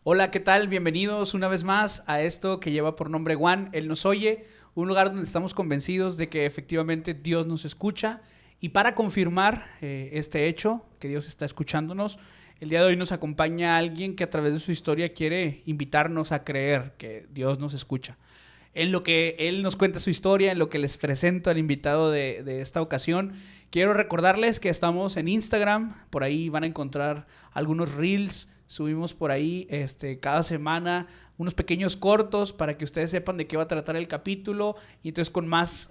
Hola, ¿qué tal? Bienvenidos una vez más a esto que lleva por nombre One, Él nos oye, un lugar donde estamos convencidos de que efectivamente Dios nos escucha. Y para confirmar este hecho, que Dios está escuchándonos, el día de hoy nos acompaña alguien que a través de su historia quiere invitarnos a creer que Dios nos escucha. En lo que él nos cuenta su historia, en lo que les presento al invitado de esta ocasión, quiero recordarles que estamos en Instagram, por ahí van a encontrar algunos reels. Subimos por ahí cada semana unos pequeños cortos para que ustedes sepan de qué va a tratar el capítulo y entonces con más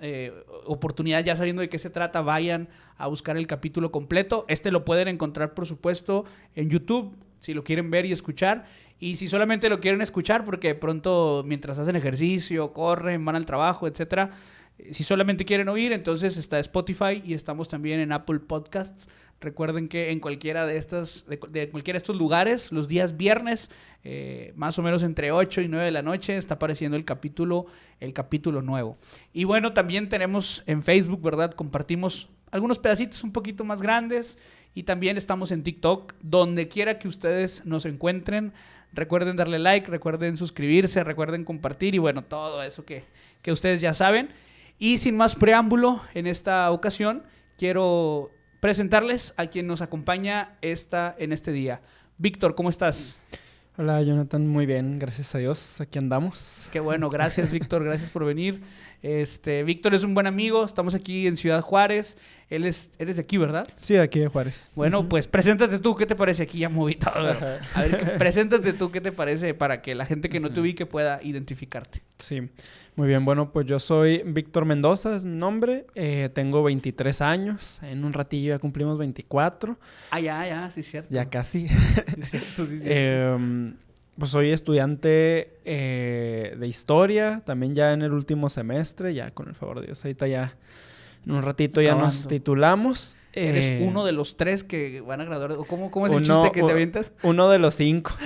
oportunidad, ya sabiendo de qué se trata, vayan a buscar el capítulo completo. Lo pueden encontrar, por supuesto, en YouTube, si lo quieren ver y escuchar. Y si solamente lo quieren escuchar porque de pronto mientras hacen ejercicio, corren, van al trabajo, etcétera, si solamente quieren oír, entonces está Spotify y estamos también en Apple Podcasts. Recuerden que en cualquiera de cualquiera de estos lugares, los días viernes, más o menos entre 8 y 9 de la noche, está apareciendo el capítulo nuevo. Y bueno, también tenemos en Facebook, ¿verdad? Compartimos algunos pedacitos un poquito más grandes y también estamos en TikTok, donde quiera que ustedes nos encuentren. Recuerden darle like, recuerden suscribirse, recuerden compartir y bueno, todo eso que ustedes ya saben. Y sin más preámbulo, en esta ocasión quiero presentarles a quien nos acompaña en este día. Víctor, ¿cómo estás? Hola, Jonathan, muy bien, gracias a Dios, aquí andamos. Qué bueno, gracias Víctor, gracias por venir. Víctor es un buen amigo, estamos aquí en Ciudad Juárez. Eres de aquí, ¿verdad? Sí, aquí de Juárez. Bueno, pues preséntate tú, ¿qué te parece? Aquí ya moví todo. A ver, preséntate tú, ¿qué te parece? Para que la gente que no te ubique pueda identificarte. Sí, muy bien. Bueno, pues yo soy Víctor Mendoza, es mi nombre. Tengo 23 años. En un ratillo ya cumplimos 24. Ah, ya, sí es cierto. Ya casi. Sí es cierto, sí es cierto. Pues soy estudiante de historia, también ya en el último semestre, ya con el favor de Dios. Ahorita ya, en un ratito ya nos titulamos. ¿Eres uno de los 3 que van a graduar? ¿Cómo es el chiste que te avientas? Uno de los 5.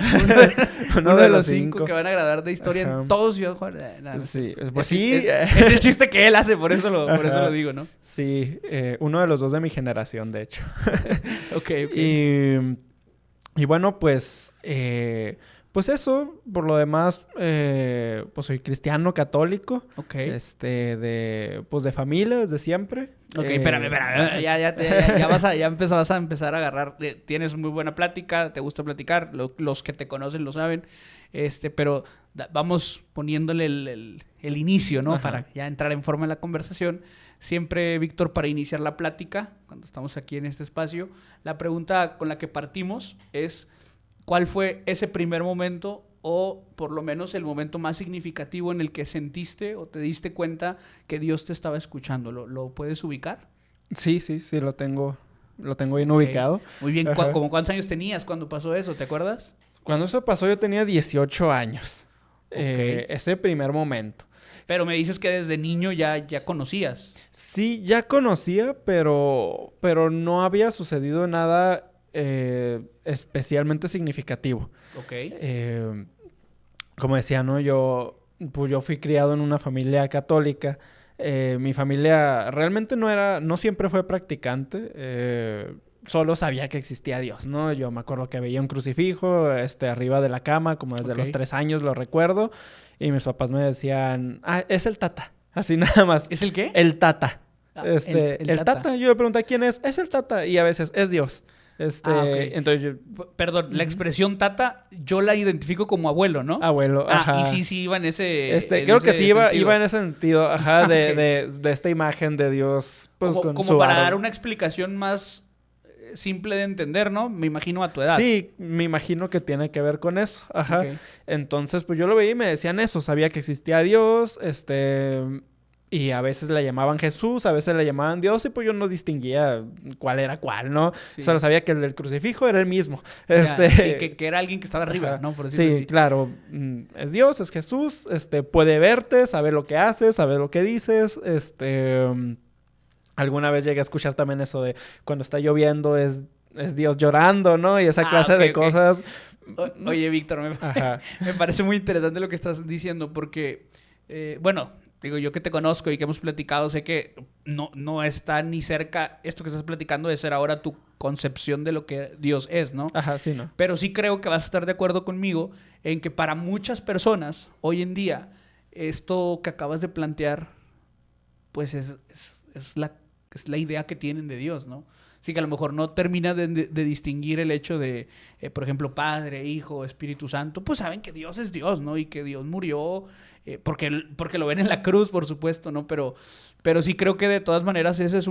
uno de los 5 que van a graduar de historia. Ajá. En todos Ciudad Juárez. Sí, pues sí. Es el chiste que él hace, por eso lo digo, ¿no? Sí, uno de los 2 de mi generación, de hecho. Ok. Y bueno, pues eso, por lo demás, pues soy cristiano católico. Ok. De familia desde siempre. Ok, espérame. Ya vas a empezar a agarrar. Tienes muy buena plática, te gusta platicar, los que te conocen lo saben. Pero vamos poniéndole el inicio, ¿no? Ajá. Para ya entrar en forma en la conversación. Siempre, Víctor, para iniciar la plática, cuando estamos aquí en este espacio, la pregunta con la que partimos es: ¿cuál fue ese primer momento o por lo menos el momento más significativo en el que sentiste o te diste cuenta que Dios te estaba escuchando? ¿Lo puedes ubicar? Sí, lo tengo bien ubicado. Muy bien. ¿Cómo cuántos años tenías cuando pasó eso? ¿Te acuerdas? Cuando eso pasó yo tenía 18 años. Ese primer momento. Pero me dices que desde niño ya conocías. Sí, ya conocía, pero no había sucedido nada especialmente significativo. Ok. Como decía, ¿no? Yo fui criado en una familia católica. Mi familia realmente no siempre fue practicante. Solo sabía que existía Dios, ¿no? Yo me acuerdo que veía un crucifijo arriba de la cama, como desde los 3 años lo recuerdo. Y mis papás me decían, es el Tata. Así nada más. ¿Es el qué? El Tata. El Tata. Yo me pregunté, ¿quién es? Es el Tata. Y a veces, es Dios. Okay. Entonces perdón, la expresión Tata yo la identifico como abuelo, ¿no? Abuelo, ajá. Y sí iba en ese creo que sí iba en ese sentido, ajá, de esta imagen de Dios, pues, como para dar una explicación más simple de entender, ¿no? Me imagino a tu edad. Sí, me imagino que tiene que ver con eso, ajá. Okay. Entonces, pues yo lo veía y me decían eso, sabía que existía Dios, y a veces le llamaban Jesús, a veces le llamaban Dios, y pues yo no distinguía cuál era cuál, ¿no? Sí. Solo sabía que el del crucifijo era el mismo. Que era alguien que estaba arriba, ¿no? Por decirlo así. Claro. Es Dios, es Jesús, puede verte, sabe lo que haces, sabe lo que dices, Alguna vez llegué a escuchar también eso de cuando está lloviendo es Dios llorando, ¿no? Y esa clase de cosas. Oye, Víctor, me parece muy interesante lo que estás diciendo porque, digo, yo que te conozco y que hemos platicado, sé que no está ni cerca esto que estás platicando de ser ahora tu concepción de lo que Dios es, ¿no? Ajá, sí, ¿no? Pero sí creo que vas a estar de acuerdo conmigo en que para muchas personas hoy en día esto que acabas de plantear pues es la idea que tienen de Dios, ¿no? Sí, que a lo mejor no termina de distinguir el hecho de, por ejemplo, Padre, Hijo, Espíritu Santo. Pues saben que Dios es Dios, ¿no? Y que Dios murió porque lo ven en la cruz, por supuesto, ¿no? Pero sí creo que de todas maneras ese es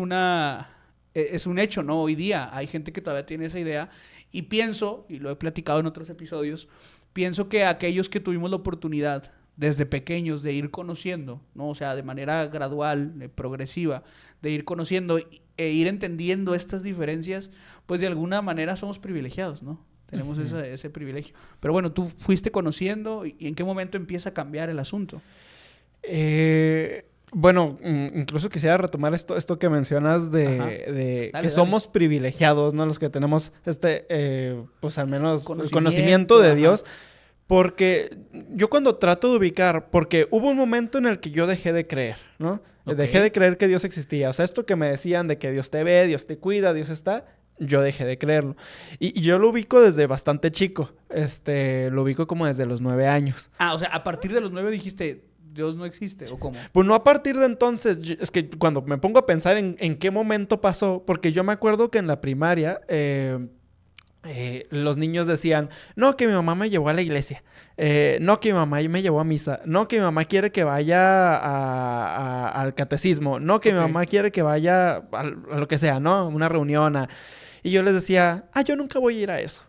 un hecho, ¿no? Hoy día hay gente que todavía tiene esa idea y pienso, y lo he platicado en otros episodios, pienso que aquellos que tuvimos la oportunidad desde pequeños de ir conociendo, ¿no? O sea, de manera gradual, progresiva, de ir conociendo e ir entendiendo estas diferencias, pues de alguna manera somos privilegiados, ¿no? Tenemos ese privilegio. Pero bueno, tú fuiste conociendo y ¿en qué momento empieza a cambiar el asunto? Bueno, incluso quisiera retomar esto que mencionas de dale, que somos privilegiados, ¿no? Los que tenemos pues al menos el conocimiento de Dios. Porque yo cuando trato de ubicar, porque hubo un momento en el que yo dejé de creer, ¿no? Okay. Dejé de creer que Dios existía. O sea, esto que me decían de que Dios te ve, Dios te cuida, Dios está, yo dejé de creerlo. Y yo lo ubico desde bastante chico. Lo ubico como desde los 9 años. Ah, o sea, a partir de los 9 dijiste, Dios no existe, ¿o cómo? Pues no a partir de entonces. Es que cuando me pongo a pensar en qué momento pasó, porque yo me acuerdo que en la primaria... los niños decían, no, que mi mamá me llevó a la iglesia, no, que mi mamá me llevó a misa, no, que mi mamá quiere que vaya al catecismo, no, que mi mamá quiere que vaya a lo que sea, ¿no? Una reunión. Y yo les decía, yo nunca voy a ir a eso.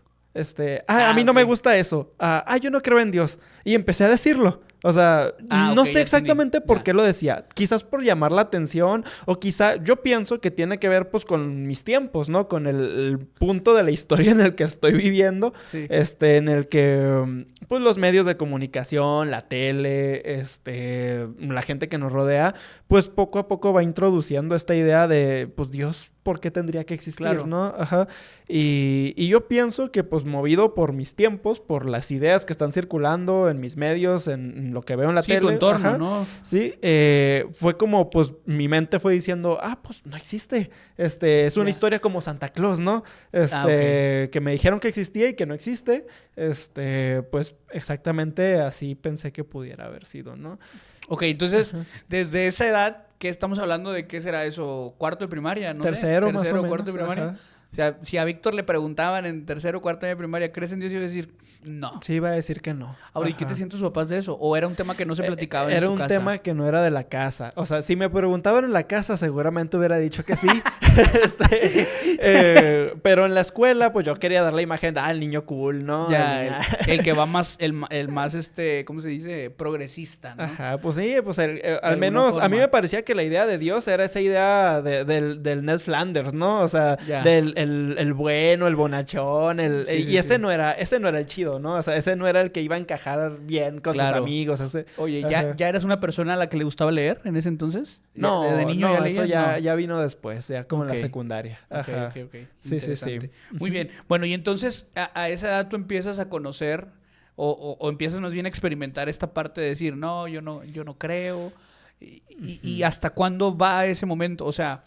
A mí no me gusta eso. Yo no creo en Dios. Y empecé a decirlo. O sea, no sé exactamente por qué lo decía. Quizás por llamar la atención o quizá yo pienso que tiene que ver pues con mis tiempos, ¿no? Con el punto de la historia en el que estoy viviendo. Sí. En el que pues los medios de comunicación, la tele, la gente que nos rodea, pues poco a poco va introduciendo esta idea de pues Dios, ¿por qué tendría que existir, claro, ¿no? Ajá. Y yo pienso que pues movido por mis tiempos, por las ideas que están circulando en mis medios, en lo que veo en la tele. Sí, tu entorno, ajá, ¿no? Sí, fue como pues mi mente fue diciendo, pues no existe. Es una historia como Santa Claus, ¿no? Que me dijeron que existía y que no existe. Pues exactamente así pensé que pudiera haber sido, ¿no? Ok, entonces, desde esa edad, ¿qué estamos hablando de? ¿Qué será eso? ¿Cuarto de primaria? No tercero, sé. Más o menos, cuarto de primaria. Ajá. O sea, si a Víctor le preguntaban en tercero o cuarto de primaria, ¿crees en Dios? Iba a decir, no. Sí, iba a decir que no. Ahora, ¿y qué te sienten tus papás de eso? ¿O era un tema que no se platicaba en tu casa? Era un tema que no era de la casa. O sea, si me preguntaban en la casa, seguramente hubiera dicho que sí. Pero en la escuela, pues yo quería dar la imagen de, el niño cool, ¿no? Ya, el que va más, el más, ¿cómo se dice? Progresista, ¿no? Ajá, pues sí, pues al menos a mí me parecía que la idea de Dios era esa idea del Ned Flanders, ¿no? O sea, del el bueno, el bonachón, ese no era el chido, ¿no? O sea, ese no era el que iba a encajar bien con sus amigos. Oye, ¿ya eras una persona a la que le gustaba leer en ese entonces? No, ¿de niño ya leías? Eso ya vino después, ya como en la secundaria. Ajá. Ok. Sí. Muy bien. Bueno, y entonces a esa edad tú empiezas a conocer o empiezas más bien a experimentar esta parte de decir, no, yo no creo. ¿Y hasta cuándo va ese momento? O sea,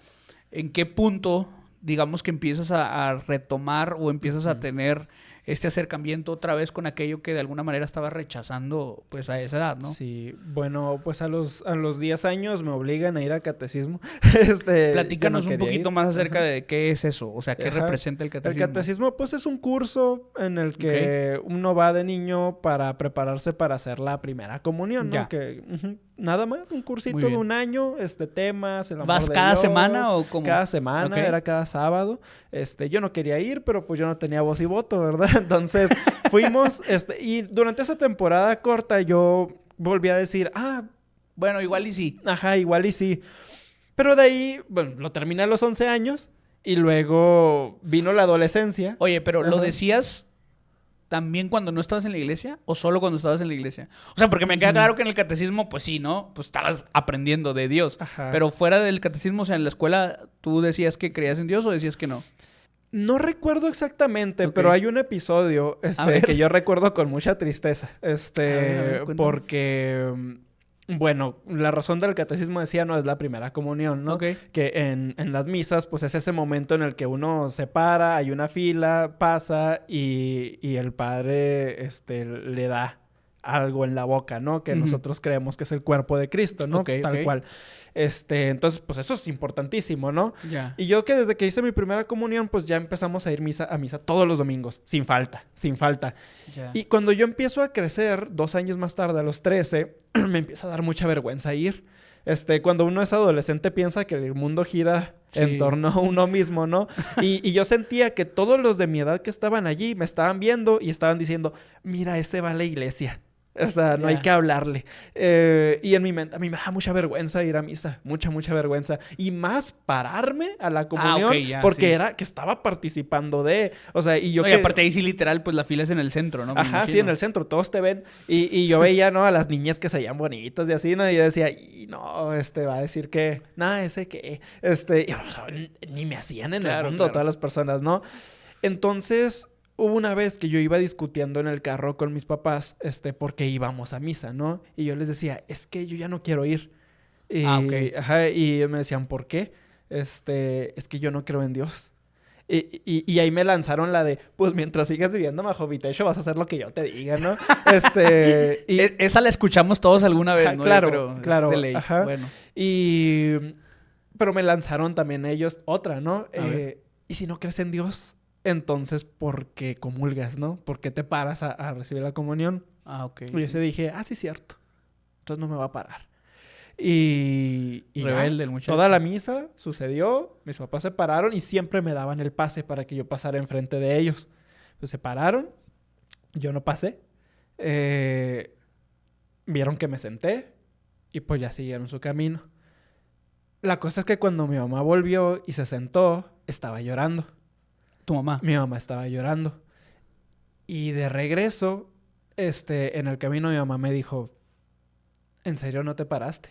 ¿en qué punto, digamos, que empiezas a retomar o empiezas a tener este acercamiento otra vez con aquello que de alguna manera estabas rechazando pues a esa edad, ¿no? Sí, bueno, pues a los 10 años me obligan a ir a catecismo. Platícanos un poquito más acerca de qué es eso, o sea, qué representa el catecismo. El catecismo pues es un curso en el que uno va de niño para prepararse para hacer la primera comunión, ¿no? Nada más, un cursito de un año, temas, el amor ¿Vas de cada Dios, semana o cómo? Cada semana, era cada sábado. Yo no quería ir, pero pues yo no tenía voz y voto, ¿verdad? Entonces fuimos, y durante esa temporada corta yo volví a decir, bueno, igual y sí. Ajá, igual y sí. Pero de ahí, bueno, lo terminé a los 11 años y luego vino la adolescencia. Oye, pero ¿lo decías también cuando no estabas en la iglesia o solo cuando estabas en la iglesia? O sea, porque me queda claro que en el catecismo, pues sí, ¿no? Pues estabas aprendiendo de Dios. Ajá. Pero fuera del catecismo, o sea, en la escuela, ¿tú decías que creías en Dios o decías que no? No recuerdo exactamente, pero hay un episodio que yo recuerdo con mucha tristeza. Porque Bueno, la razón del catecismo decía no es la primera comunión, ¿no? Ok. Que en las misas, pues es ese momento en el que uno se para, hay una fila, pasa y el padre le da algo en la boca, ¿no? Que nosotros creemos que es el cuerpo de Cristo, ¿no? Ok, Tal ok. cual. Entonces, pues eso es importantísimo, ¿no? Ya. Y yo que desde que hice mi primera comunión, pues ya empezamos a ir a misa todos los domingos, sin falta. Ya. Y cuando yo empiezo a crecer, 2 años más tarde, a los 13, me empieza a dar mucha vergüenza ir. Cuando uno es adolescente piensa que el mundo gira Sí. en torno a uno mismo, ¿no? Y yo sentía que todos los de mi edad que estaban allí me estaban viendo y estaban diciendo, mira, ese va a la iglesia. O sea, no hay Ya. que hablarle. Y en mi mente, a mí me da mucha vergüenza ir a misa. Mucha vergüenza. Y más pararme a la comunión. ok, ya, porque sí. era que estaba participando de... O sea, y yo Oye, que... aparte ahí sí literal, pues la fila es en el centro, ¿no? Me Ajá, sí, imagino. en el centro. Todos te ven. Y yo veía, ¿no? A las niñas que se veían bonitas y así, ¿no? Y yo decía, y no, va a decir que... Nada, ese que... y, o sea, ni me hacían en Claro, el mundo claro. todas las personas, ¿no? Entonces... Hubo una vez que yo iba discutiendo en el carro con mis papás, porque íbamos a misa, ¿no? Y yo les decía, es que yo ya no quiero ir. Y, Ok. Ajá, y me decían, ¿por qué? Es que yo no creo en Dios. Y ahí me lanzaron la de, pues mientras sigas viviendo bajo mi techo vas a hacer lo que yo te diga, ¿no? Esa la escuchamos todos alguna vez, Ajá, ¿no? claro, Yo creo, es claro, de ley. ajá. Bueno. Pero me lanzaron también ellos otra, ¿no? A ver. Y si no crees en Dios, entonces, ¿por qué comulgas, no? ¿Por qué te paras a recibir la comunión? Ah, ok. Y yo se dije, sí, cierto. Entonces no me va a parar. Y ya, Rebelde el muchacho. toda la misa sucedió, mis papás se pararon y siempre me daban el pase para que yo pasara enfrente de ellos. Pues se pararon, yo no pasé, vieron que me senté y pues ya siguieron su camino. La cosa es que cuando mi mamá volvió y se sentó, estaba llorando. Tu mamá. Mi mamá estaba llorando. Y de regreso, en el camino mi mamá me dijo, ¿en serio no te paraste?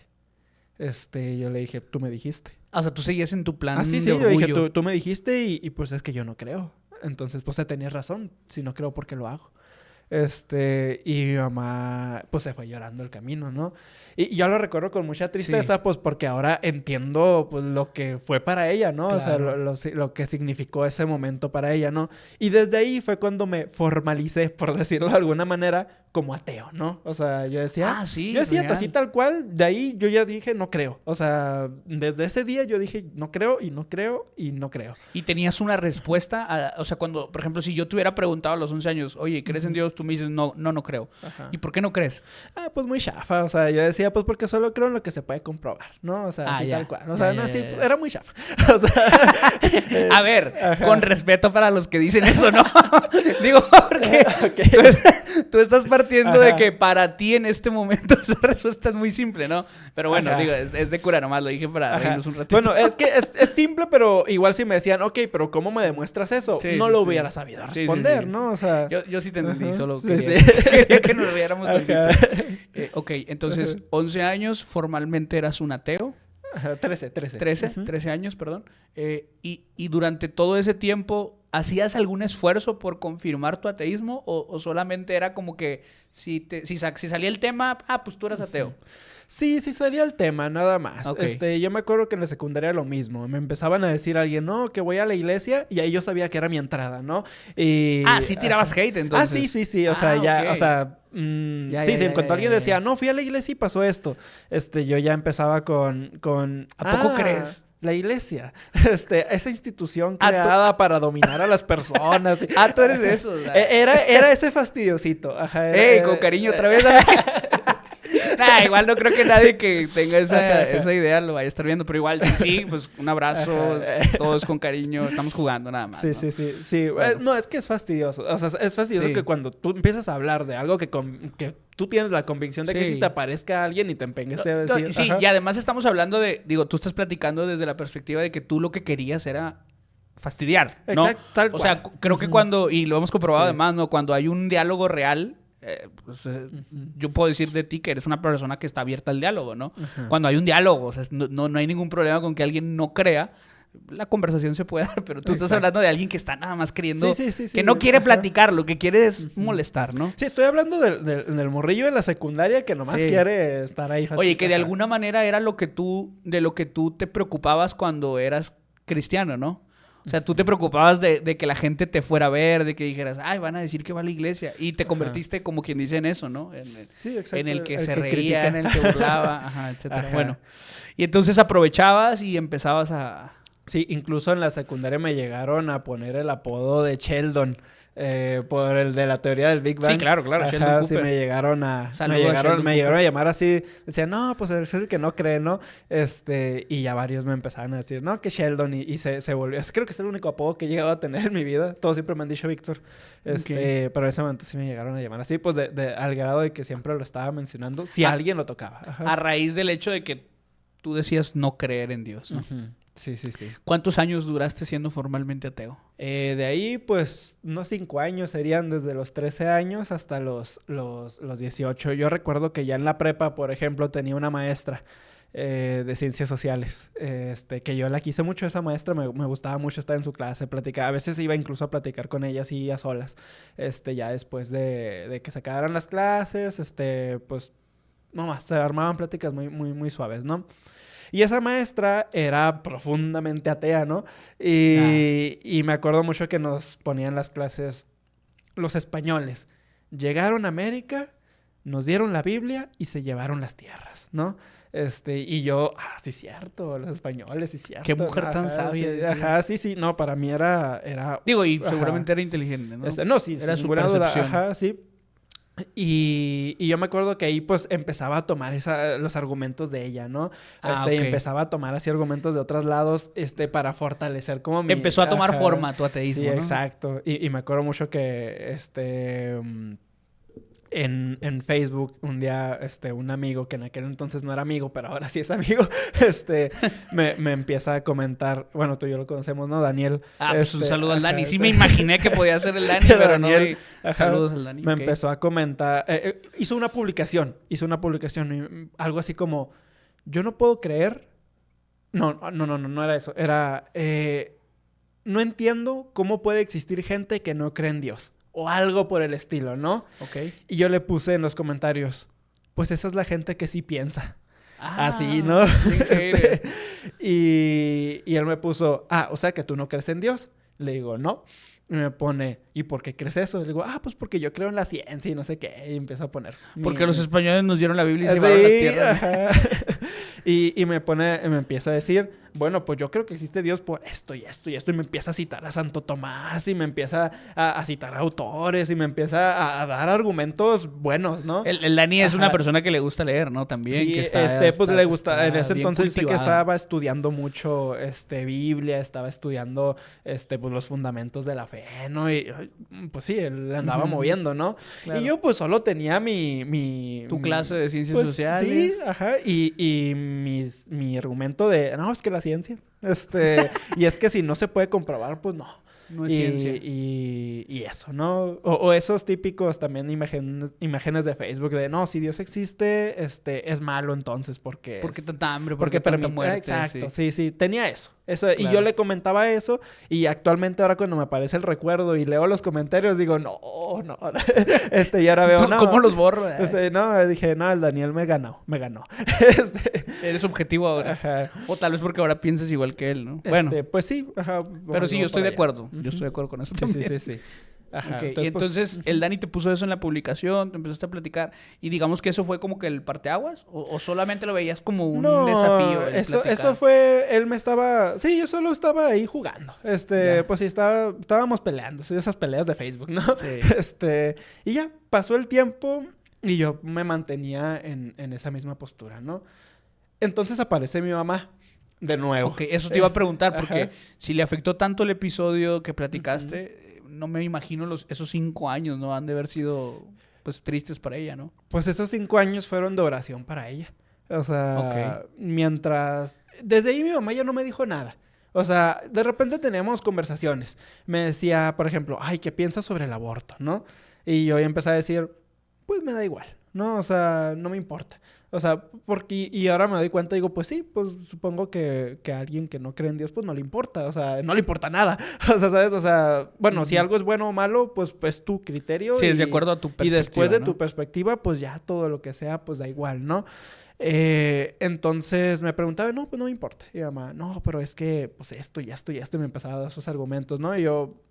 Yo le dije, tú me dijiste. O sea, tú seguías en tu plan Sí, de yo dije, orgullo. tú me dijiste y pues es que yo no creo. Entonces, pues tenías razón. Si no creo, ¿por qué lo hago? Y mi mamá, pues se fue llorando el camino, ¿no? Y yo lo recuerdo con mucha tristeza, Sí. pues porque ahora entiendo pues lo que fue para ella, ¿no? Claro. O sea, lo que significó ese momento para ella, ¿no? Y desde ahí fue cuando me formalicé, por decirlo de alguna manera, como ateo, ¿no? O sea, yo decía... Sí, yo decía real. así tal cual, de ahí yo ya dije, no creo. O sea, desde ese día yo dije, no creo y no creo y no creo. Y tenías una respuesta, o sea, cuando, por ejemplo, si yo te hubiera preguntado a los 11 años, oye, ¿crees en Dios? Tú me dices, no creo. Ajá. ¿Y por qué no crees? Pues muy chafa, o sea, yo decía, pues porque solo creo en lo que se puede comprobar, ¿no? O sea, así ya. tal cual. O sea, Ya, no, ya, sí, ya. era muy chafa. O sea, A ver, ajá. con respeto para los que dicen eso, ¿no? Digo, porque tú estás partiendo de Ajá. que para ti en este momento esa respuesta es muy simple, ¿no? Pero bueno, Ajá. digo, es de cura nomás, lo dije para Ajá. reírnos un ratito. Bueno, es que es simple, pero igual si me decían, ok, pero ¿cómo me demuestras eso? Sí, no sí, lo sí. hubiera sabido Sí, sí, responder, sí, sí. ¿no? O sea... Yo sí te entendí, Ajá. solo Sí, quería, sí. quería que nos viéramos Ajá. tantito. Ok, entonces, 11 años, formalmente eras un ateo. Ajá, 13. 13 años, perdón. Y durante todo ese tiempo, ¿hacías algún esfuerzo por confirmar tu ateísmo? ¿O solamente era como que si salía el tema, pues tú eras ateo? Sí salía el tema, nada más. Ok. Yo me acuerdo que en la secundaria lo mismo. Me empezaban a decir a alguien, no, que voy a la iglesia, y ahí yo sabía que era mi entrada, ¿no? Y... Sí tirabas hate, entonces. Sí. O sea, ya, ok. o sea... Ya, sí, ya, sí, ya, cuando ya, alguien ya. decía, no, fui a la iglesia y pasó esto. Yo ya empezaba con... ¿A poco crees? La iglesia. Esa institución Ah, tú- creada para dominar a las personas. Tú eres de esos. Era ese fastidiosito. Ajá. Con cariño otra vez. Igual no creo que nadie que tenga esa idea lo vaya a estar viendo, pero igual sí, pues un abrazo, todos con cariño, estamos jugando nada más. Sí, ¿no? sí. Bueno. No, es que es fastidioso. O sea, es fastidioso Sí. que cuando tú empiezas a hablar de algo que tú tienes la convicción de que Sí. existe, aparezca alguien y te empeñes a decir... Sí, ajá. y además estamos hablando tú estás platicando desde la perspectiva de que tú lo que querías era fastidiar, ¿no? Exacto, tal O sea, cual. creo que cuando, y lo hemos comprobado Sí. además, ¿no? Cuando hay un diálogo real, yo puedo decir de ti que eres una persona que está abierta al diálogo, ¿no? Ajá. Cuando hay un diálogo, o sea, no hay ningún problema con que alguien no crea, la conversación se puede dar, pero tú estás Exacto. hablando de alguien que está nada más queriendo, Sí. que no quiere Ajá. platicar, lo que quiere es molestar, ¿no? Sí, estoy hablando del morrillo de la secundaria que nomás Sí. quiere estar ahí. Oye, que de Ajá. alguna manera era de lo que tú te preocupabas cuando eras cristiano, ¿no? O sea, tú te preocupabas de que la gente te fuera a ver, de que dijeras, ay, van a decir que va a la iglesia. Y te convertiste como quien dice en eso, ¿no? Sí, exacto. En el que se reía, critica. en el que burlaba, ajá, etcétera. Ajá. Bueno, y entonces aprovechabas y empezabas a... Sí, incluso en la secundaria me llegaron a poner el apodo de Sheldon. Por el de la teoría del Big Bang. Sí, claro, Ajá, Sheldon sí, Cooper. me llegaron a... Saludos a Sheldon me llegaron a Cooper. llamar así. Decían, no, pues es el que no cree, ¿no? Y ya varios me empezaban a decir, no, que Sheldon. Y se volvió... Creo que es el único apodo que he llegado a tener en mi vida. Todos siempre me han dicho Víctor. Pero en ese momento sí me llegaron a llamar así, pues al grado de que siempre lo estaba mencionando. Si alguien lo tocaba. Ajá. A raíz del hecho de que tú decías no creer en Dios, ¿no? Ujú. Sí. ¿Cuántos años duraste siendo formalmente ateo? De ahí, pues, unos 5 años serían desde los 13 años hasta los 18. Yo recuerdo que ya en la prepa, por ejemplo, tenía una maestra de ciencias sociales, que yo la quise mucho, esa maestra, me gustaba mucho estar en su clase, platicar, a veces iba incluso a platicar con ella así a solas, ya después de que se acabaran las clases, pues, nomás, se armaban pláticas muy suaves, ¿no? Y esa maestra era profundamente atea, ¿no? Y me acuerdo mucho que nos ponían las clases los españoles. Llegaron a América, nos dieron la Biblia y se llevaron las tierras, ¿no? Y yo, sí, cierto, los españoles, sí, cierto. Qué mujer tan sabia. Sí, no, para mí era... Digo, y seguramente era inteligente, ¿no? No, sí, era sin su ninguna duda. percepción. Ajá, sí. Y yo me acuerdo que ahí pues empezaba a tomar los argumentos de ella, ¿no? Y empezaba a tomar así argumentos de otros lados, para fortalecer como mi... Empezó a tomar forma tu ateísmo, sí, ¿no? exacto. Y me acuerdo mucho que, en Facebook un día, un amigo, que en aquel entonces no era amigo, pero ahora sí es amigo, me empieza a comentar, bueno, tú y yo lo conocemos, ¿no? Daniel. Pues un saludo al Dani. ajá, Sí me imaginé que podía ser el Dani, pero Daniel, no. ajá, Saludos al Dani. me empezó a comentar, hizo una publicación, algo así como, yo no puedo creer, no era eso, era, no entiendo cómo puede existir gente que no cree en Dios. O algo por el estilo, ¿no? Ok. Y yo le puse en los comentarios, pues esa es la gente que sí piensa. Ah, así, ¿no? Y él me puso, o sea que tú no crees en Dios. Le digo, no. Y me pone, ¿y por qué crees eso? Le digo, pues porque yo creo en la ciencia y no sé qué. Y empiezo a poner. Porque los españoles nos dieron la Biblia y se llevaron las tierras. Ajá. y me empieza a decir, bueno, pues yo creo que existe Dios por esto y esto y esto. Y me empieza a citar a Santo Tomás y me empieza a citar a autores y me empieza a dar argumentos buenos, ¿no? El Dani es una persona que le gusta leer, ¿no? También. Sí, que pues le gusta. En ese bien entonces sé que cultivado. estaba estudiando mucho, Biblia, estaba estudiando, pues los fundamentos de la fe, ¿no? Y pues sí, él andaba moviendo, ¿no? Claro. Y yo pues solo tenía tu clase de ciencias pues, sociales. Sí, ajá. Y mi argumento de, no, es que la ciencia, y es que si no se puede comprobar, pues no. No es ciencia. Y eso, ¿no? O esos típicos también imágenes de Facebook de, no, si Dios existe, es malo entonces porque... Porque tanta hambre, porque tanta permite... muerte. Exacto, sí, tenía eso. Claro. Y yo le comentaba eso y actualmente ahora cuando me aparece el recuerdo y leo los comentarios digo, no. Y ahora veo, no. ¿Cómo los borro? No, dije, no, el Daniel me ganó. Eres objetivo ahora. Ajá. O tal vez porque ahora piensas igual que él, ¿no? Bueno. Pues sí, ajá. Pero sí, yo estoy de acuerdo. Uh-huh. Yo estoy de acuerdo con eso también. Sí. Ajá. Okay. Y entonces el Dani te puso eso en la publicación, te empezaste a platicar y digamos que eso fue como que el parteaguas o solamente lo veías como un desafío. Eso fue, él me estaba, sí, yo solo estaba ahí jugando, pues sí, estábamos peleando, sí, esas peleas de Facebook, ¿no? Sí. Y ya, pasó el tiempo y yo me mantenía en esa misma postura, ¿no? Entonces aparece mi mamá. De nuevo. Ok, eso te iba a preguntar porque ajá. si le afectó tanto el episodio que platicaste, no me imagino esos 5 años, ¿no? Han de haber sido, pues, tristes para ella, ¿no? Pues esos 5 años fueron de oración para ella. O sea, mientras... Desde ahí mi mamá ya no me dijo nada. O sea, de repente teníamos conversaciones. Me decía, por ejemplo, ay, ¿qué piensas sobre el aborto, no? Y yo empecé a decir, pues me da igual, ¿no? O sea, no me importa. O sea, porque... Y ahora me doy cuenta, digo, pues sí, pues supongo que a alguien que no cree en Dios, pues no le importa. O sea, no le importa nada. O sea, ¿sabes? O sea, bueno, si algo es bueno o malo, pues es tu criterio. Sí, es de acuerdo a tu perspectiva, y después de ¿no? tu perspectiva, pues ya todo lo que sea, pues da igual, ¿no? Entonces me preguntaba, no, pues no me importa. Y mi mamá, no, pero es que, pues esto y esto y esto. Y me empezaba a dar esos argumentos, ¿no? Y yo,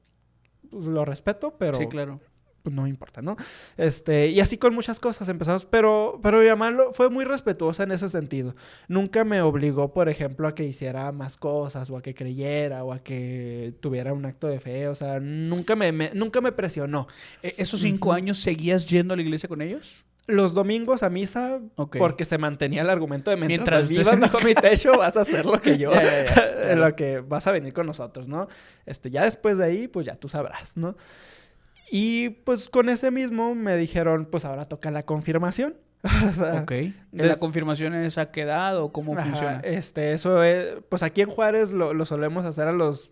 pues lo respeto, pero... Sí, claro. Pues no me importa, ¿no? Y así con muchas cosas empezamos, pero mi mamá fue muy respetuosa en ese sentido. Nunca me obligó, por ejemplo, a que hiciera más cosas, o a que creyera, o a que tuviera un acto de fe, o sea, nunca me presionó. ¿Esos 5 años seguías yendo a la iglesia con ellos? Los domingos a misa, Ok. porque se mantenía el argumento de Mientras vivas bajo mi techo, vas a hacer lo que yo, Ya. lo que vas a venir con nosotros, ¿no? Ya después de ahí, pues ya tú sabrás, ¿no? Y pues con ese mismo me dijeron, pues ahora toca la confirmación. O sea, Ok. ¿La confirmación es a qué edad o cómo funciona? Eso es, pues aquí en Juárez lo solemos hacer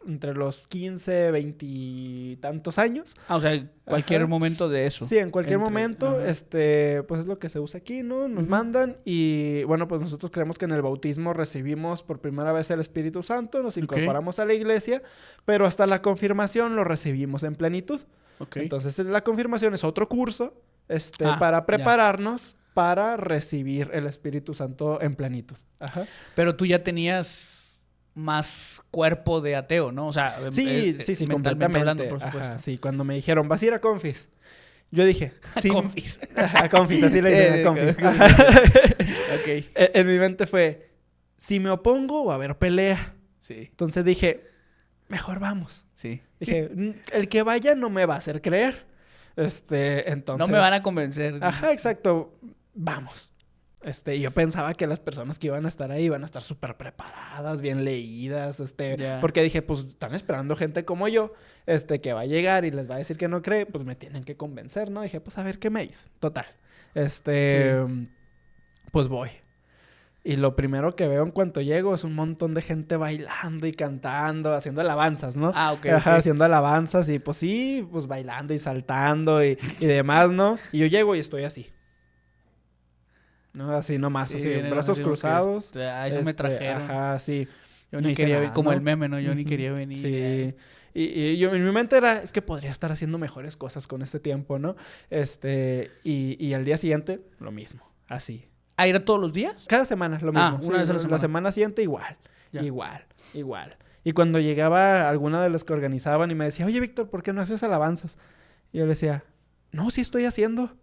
entre los 15, 20 y tantos años. O sea, cualquier momento de eso. Sí, en cualquier momento, pues es lo que se usa aquí, ¿no? Nos mandan y, bueno, pues nosotros creemos que en el bautismo recibimos por primera vez el Espíritu Santo, nos incorporamos a la iglesia, pero hasta la confirmación lo recibimos en plenitud. Okay. Entonces, la confirmación es otro curso, para prepararnos para recibir el Espíritu Santo en plenitud. Ajá. Pero tú ya tenías más cuerpo de ateo, ¿no? O sea, sí, mentalmente completamente. hablando, por supuesto. Ajá, sí, cuando me dijeron, ¿vas a ir a Confis? Yo dije, sí. Confis. A Confis, así le dicen a Confis. Ok. En mi mente fue, si me opongo va a haber pelea. Sí. Entonces dije, mejor vamos. Sí. Dije, el que vaya no me va a hacer creer. Entonces... No me van a convencer. Ajá, exacto. Vamos. Y yo pensaba que las personas que iban a estar ahí iban a estar súper preparadas, bien leídas, porque dije, pues están esperando gente como yo, que va a llegar y les va a decir que no cree, pues me tienen que convencer, ¿no? Dije, pues a ver qué me dice. Total. Pues voy. Y lo primero que veo en cuanto llego es un montón de gente bailando y cantando, haciendo alabanzas, ¿no? Ah, ok. Ajá, haciendo alabanzas y pues sí, pues bailando y saltando y demás, ¿no? Y yo llego y estoy así. ¿No? Así nomás, Sí, así, en el brazos mismo cruzados. Eso me trajeron. Ajá, sí. Yo No ni hice quería nada, venir, como ¿no? el meme, ¿no? Yo ni quería venir. Sí. Y yo, en mi mente era, es que podría estar haciendo mejores cosas con este tiempo, ¿no? Y al día siguiente, lo mismo, así. ¿A ir todos los días? Cada semana, lo mismo. Una vez a la semana. La semana siguiente igual, Ya. igual. Y cuando llegaba alguna de los que organizaban y me decía, oye, Víctor, ¿por qué no haces alabanzas? Y yo le decía, no, sí estoy haciendo.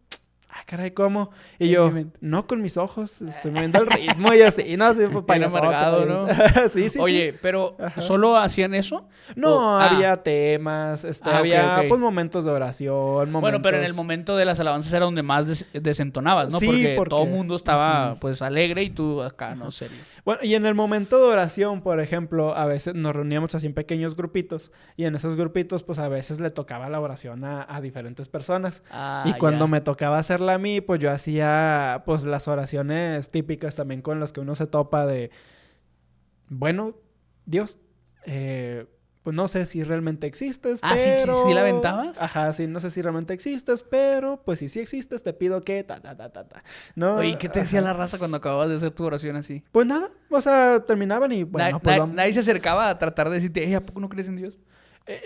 Ah, caray, ¿cómo? Y yo, no con mis ojos, estoy moviendo el ritmo y así, no sé, pues Bien amargado, ¿no? Sí. Oye, pero ¿solo hacían eso? No, había temas, había ok. pues momentos de oración, Bueno, pero en el momento de las alabanzas era donde más desentonabas, ¿no? Sí, porque todo el mundo estaba pues alegre y tú acá, ¿no? Serio. Bueno, y en el momento de oración, por ejemplo, a veces nos reuníamos así en pequeños grupitos y en esos grupitos pues a veces le tocaba la oración a diferentes personas. Y cuando me tocaba hacerla a mí, pues yo hacía pues las oraciones típicas también con las que uno se topa de, bueno, Dios, pues no sé si realmente existes, pero... ¿Sí la aventabas? Ajá, sí, no sé si realmente existes, pero pues si sí existes, te pido que ¿no? Oye, ¿qué te decía la raza cuando acababas de hacer tu oración así? Pues nada, o sea, terminaban y bueno, pues vamos. Nadie se acercaba a tratar de decirte, ¿a poco no crees en Dios?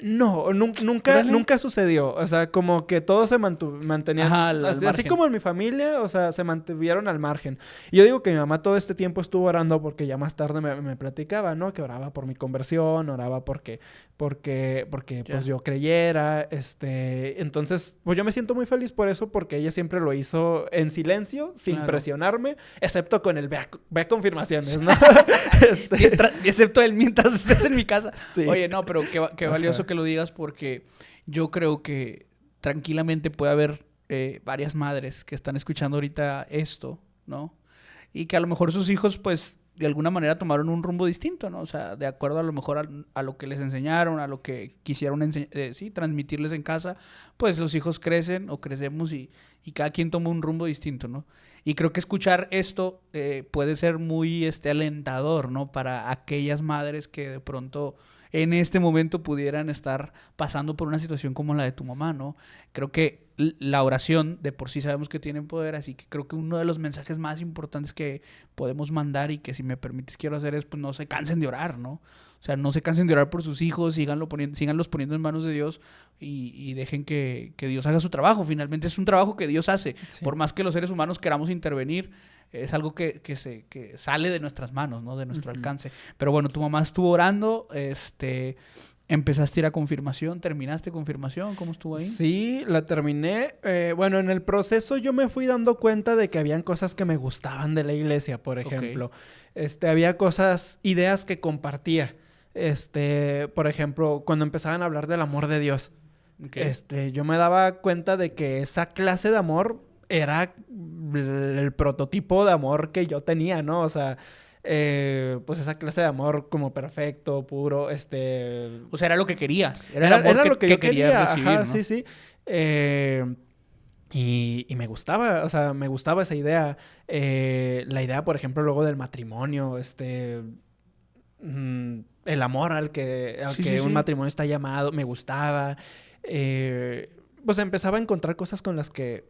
No, nunca sucedió. O sea, como que todos se mantenían... Ajá, al así margen. como en mi familia, o sea, se mantuvieron al margen. Y yo digo que mi mamá todo este tiempo estuvo orando porque ya más tarde me platicaba, ¿no? Que oraba por mi conversión, oraba porque pues yo creyera. Entonces, pues yo me siento muy feliz por eso porque ella siempre lo hizo en silencio, sin presionarme, excepto con el ve a confirmaciones, ¿no? Excepto él mientras estés en mi casa. Sí. Oye, no, pero qué valioso que lo digas porque yo creo que tranquilamente puede haber varias madres que están escuchando ahorita esto, ¿no? Y que a lo mejor sus hijos, pues, de alguna manera tomaron un rumbo distinto, ¿no? O sea, de acuerdo a lo mejor a lo que les enseñaron, a lo que quisieron transmitirles en casa, pues los hijos crecen o crecemos y cada quien toma un rumbo distinto, ¿no? Y creo que escuchar esto puede ser muy alentador, ¿no? Para aquellas madres que de pronto en este momento pudieran estar pasando por una situación como la de tu mamá, ¿no? Creo que la oración de por sí sabemos que tiene poder, así que creo que uno de los mensajes más importantes que podemos mandar y que si me permites quiero hacer es pues no se cansen de orar, ¿no? O sea, no se cansen de orar por sus hijos, síganlos poniendo en manos de Dios y dejen que Dios haga su trabajo. Finalmente es un trabajo que Dios hace. Sí. Por más que los seres humanos queramos intervenir, es algo que sale de nuestras manos, ¿no? De nuestro alcance. Pero bueno, tu mamá estuvo orando, empezaste a ir a confirmación, terminaste confirmación, ¿cómo estuvo ahí? Sí, la terminé. Bueno, en el proceso yo me fui dando cuenta de que habían cosas que me gustaban de la iglesia, por ejemplo. Había ideas que compartía. Por ejemplo, cuando empezaban a hablar del amor de Dios. Yo me daba cuenta de que esa clase de amor era el prototipo de amor que yo tenía, ¿no? O sea, pues esa clase de amor como perfecto, puro, O sea, era lo que querías. Era lo que yo querías quería recibir, ajá, ¿no? sí, sí. Y me gustaba, o sea, me gustaba esa idea. La idea, por ejemplo, luego del matrimonio, el amor al que un matrimonio está llamado, me gustaba. Pues empezaba a encontrar cosas con las que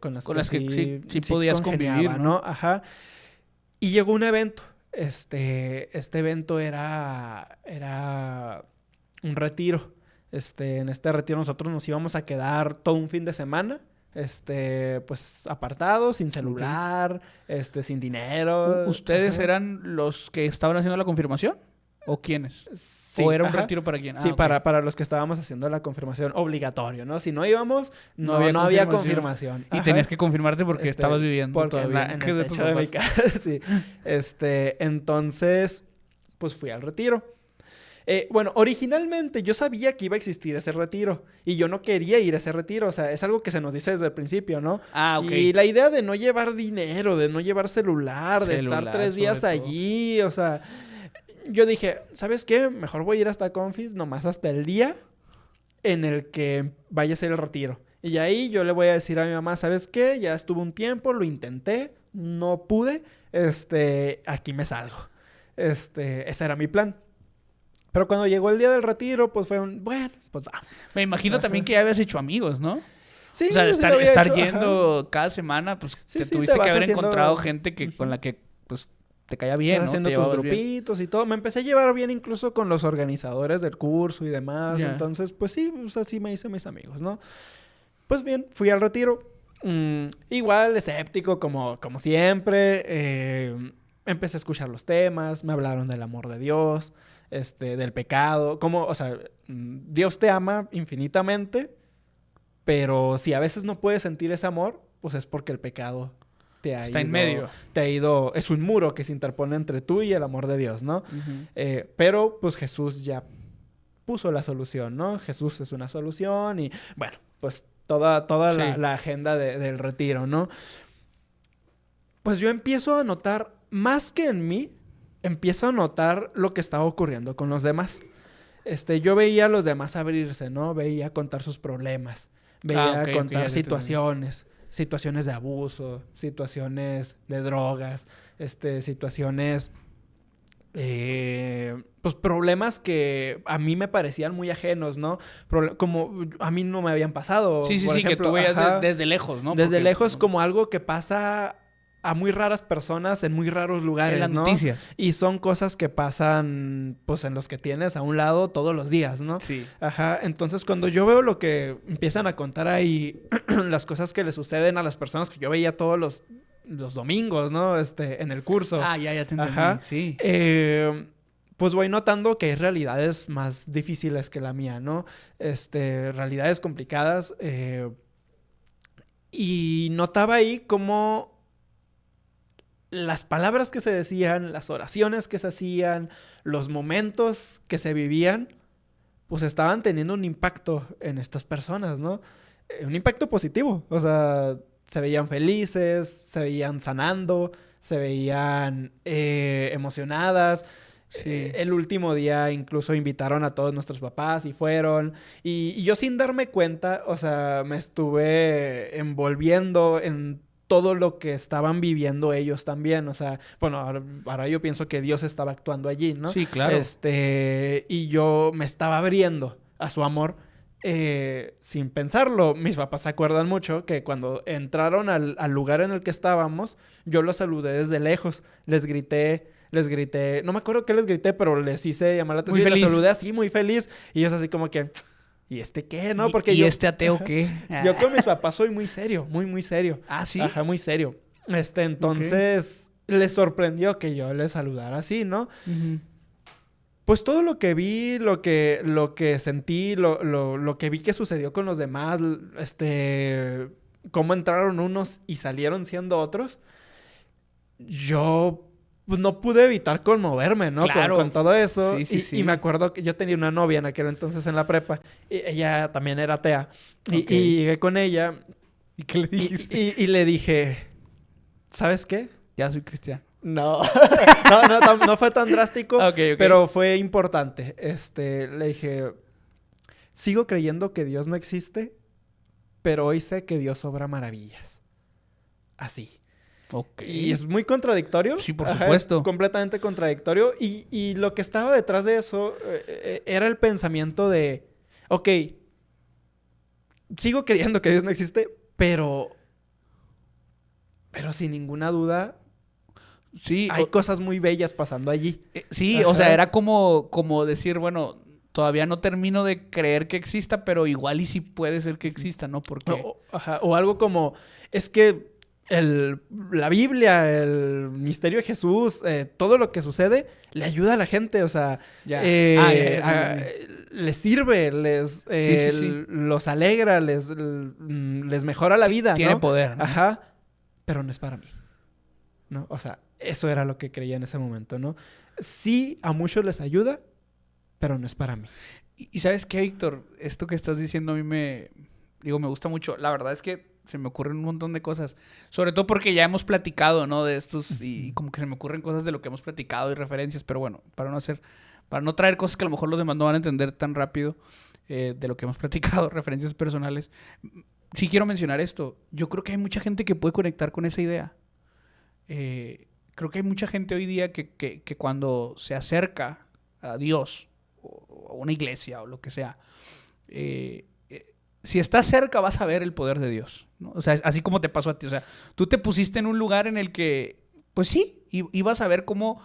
sí podías convivir, ¿no? Ajá. Y llegó un evento. Este evento era un retiro. En este retiro nosotros nos íbamos a quedar todo un fin de semana. Pues apartados, sin celular, sin dinero. ¿Ustedes Ajá. eran los que estaban haciendo la confirmación? ¿O quiénes? Sí, ¿O era un ajá. retiro para quién? Sí, ok. para los que estábamos haciendo la confirmación obligatorio, ¿no? Si no íbamos, no había había confirmación. confirmación. Y Ajá. tenías que confirmarte porque estabas viviendo porque todavía en casa el de tus techo de mi papás. casa, sí. Entonces, pues fui al retiro. Bueno, originalmente yo sabía que iba a existir ese retiro y yo no quería ir a ese retiro, o sea, es algo que se nos dice desde el principio, ¿no? Ah, ok. Y la idea de no llevar dinero, de no llevar celular, de estar 3 días sobre todo. allí, o sea, yo dije, ¿sabes qué? Mejor voy a ir hasta Confis, nomás hasta el día en el que vaya a ser el retiro. Y ahí yo le voy a decir a mi mamá, ¿sabes qué? Ya estuve un tiempo, lo intenté, no pude, aquí me salgo. Ese era mi plan. Pero cuando llegó el día del retiro, pues fue bueno, pues vamos. Me imagino también que ya habías hecho amigos, ¿no? Sí, O sea, sí lo había estar hecho, yendo ajá. cada semana, pues Sí, te sí, tuviste te que vas haber haciendo... encontrado gente con la que pues te caía bien, Vas ¿no? haciendo Te tus llevabas bien. grupitos y todo. Me empecé a llevar bien incluso con los organizadores del curso y demás. Ya. Entonces, pues sí, o sea, sí me hice mis amigos, ¿no? Pues bien, fui al retiro. Igual, escéptico como siempre. Empecé a escuchar los temas. Me hablaron del amor de Dios, del pecado. O sea, Dios te ama infinitamente, pero si a veces no puedes sentir ese amor, pues es porque el pecado está en medio. Es un muro que se interpone entre tú y el amor de Dios, ¿no? Uh-huh. Pero pues Jesús ya puso la solución, ¿no? Jesús es una solución y bueno, pues toda Sí. la agenda del retiro, ¿no? Pues yo empiezo a notar, más que en mí, empiezo a notar lo que estaba ocurriendo con los demás. Yo veía a los demás abrirse, ¿no? Veía contar sus problemas, veía ok, contar ya te situaciones de abuso, situaciones de drogas, situaciones, pues problemas que a mí me parecían muy ajenos, ¿no? Como a mí no me habían pasado. Sí, por ejemplo, que tú veías ajá, desde lejos, ¿no? desde Porque, lejos como algo que pasa a muy raras personas en muy raros lugares, en las ¿no? noticias. Y son cosas que pasan, pues, en los que tienes a un lado todos los días, ¿no? Sí. Ajá. Entonces, cuando yo veo lo que empiezan a contar ahí, las cosas que le suceden a las personas que yo veía todos los domingos, ¿no? En el curso. Ah, ya te entendí. Ajá. Sí. Pues voy notando que hay realidades más difíciles que la mía, ¿no? Realidades complicadas. Y notaba ahí cómo las palabras que se decían, las oraciones que se hacían, los momentos que se vivían, pues estaban teniendo un impacto en estas personas, ¿no? Un impacto positivo. O sea, se veían felices, se veían sanando, se veían emocionadas. Sí. El último día incluso invitaron a todos nuestros papás y fueron. Y yo sin darme cuenta, o sea, me estuve envolviendo en todo lo que estaban viviendo ellos también. O sea, bueno, ahora yo pienso que Dios estaba actuando allí, ¿no? Sí, claro. Y yo me estaba abriendo a su amor. sin pensarlo, mis papás se acuerdan mucho que cuando entraron al lugar en el que estábamos, yo los saludé desde lejos. Les grité, no me acuerdo qué les grité, pero les hice llamar la atención. Les saludé así, muy feliz. Y ellos así como que, ¿y este qué, no? Porque ¿Y yo, este ateo qué? Yo con mis papás soy muy serio, muy serio. ¿Ah, sí? Ajá, muy serio. Entonces, les sorprendió que yo les saludara así, ¿no? Uh-huh. Pues todo lo que vi, lo que sentí, lo que vi que sucedió con los demás, cómo entraron unos y salieron siendo otros, yo pues, no pude evitar conmoverme, ¿no? Claro. Con todo eso. Sí. Y me acuerdo que yo tenía una novia en aquel entonces en la prepa. Y ella también era atea. Okay. Y llegué con ella. ¿Y qué le dijiste? Y le dije, ¿sabes qué? Ya soy cristiano. No. no fue tan drástico, Okay. Pero fue importante. Le dije, sigo creyendo que Dios no existe, pero hoy sé que Dios obra maravillas. Así. Okay. Y es muy contradictorio. Sí, por supuesto. Es completamente contradictorio. Y lo que estaba detrás de eso era el pensamiento de, ok, sigo creyendo que Dios no existe, pero sin ninguna duda... Sí, hay cosas muy bellas pasando allí. Sí, ajá. O sea, era como decir, bueno, todavía no termino de creer que exista, pero igual y sí puede ser que exista, ¿no? Porque... O algo como, es que la Biblia, el misterio de Jesús, todo lo que sucede, le ayuda a la gente, o sea, les sirve, los alegra, les mejora la vida, Tiene ¿no? poder, ¿no? Ajá, pero no es para mí, ¿no? O sea, eso era lo que creía en ese momento, ¿no? Sí, a muchos les ayuda, pero no es para mí. Y ¿sabes qué, Víctor? Esto que estás diciendo a mí me gusta mucho. La verdad es que se me ocurren un montón de cosas. Sobre todo porque ya hemos platicado, ¿no? De estos y como que se me ocurren cosas de lo que hemos platicado y referencias. Pero bueno, para no traer cosas que a lo mejor los demás no van a entender tan rápido de lo que hemos platicado, referencias personales. Sí quiero mencionar esto. Yo creo que hay mucha gente que puede conectar con esa idea. Creo que hay mucha gente hoy día que cuando se acerca a Dios o a una iglesia o lo que sea, si estás cerca vas a ver el poder de Dios, ¿no? O sea, así como te pasó a ti. O sea, tú te pusiste en un lugar en el que, pues sí, ibas a ver cómo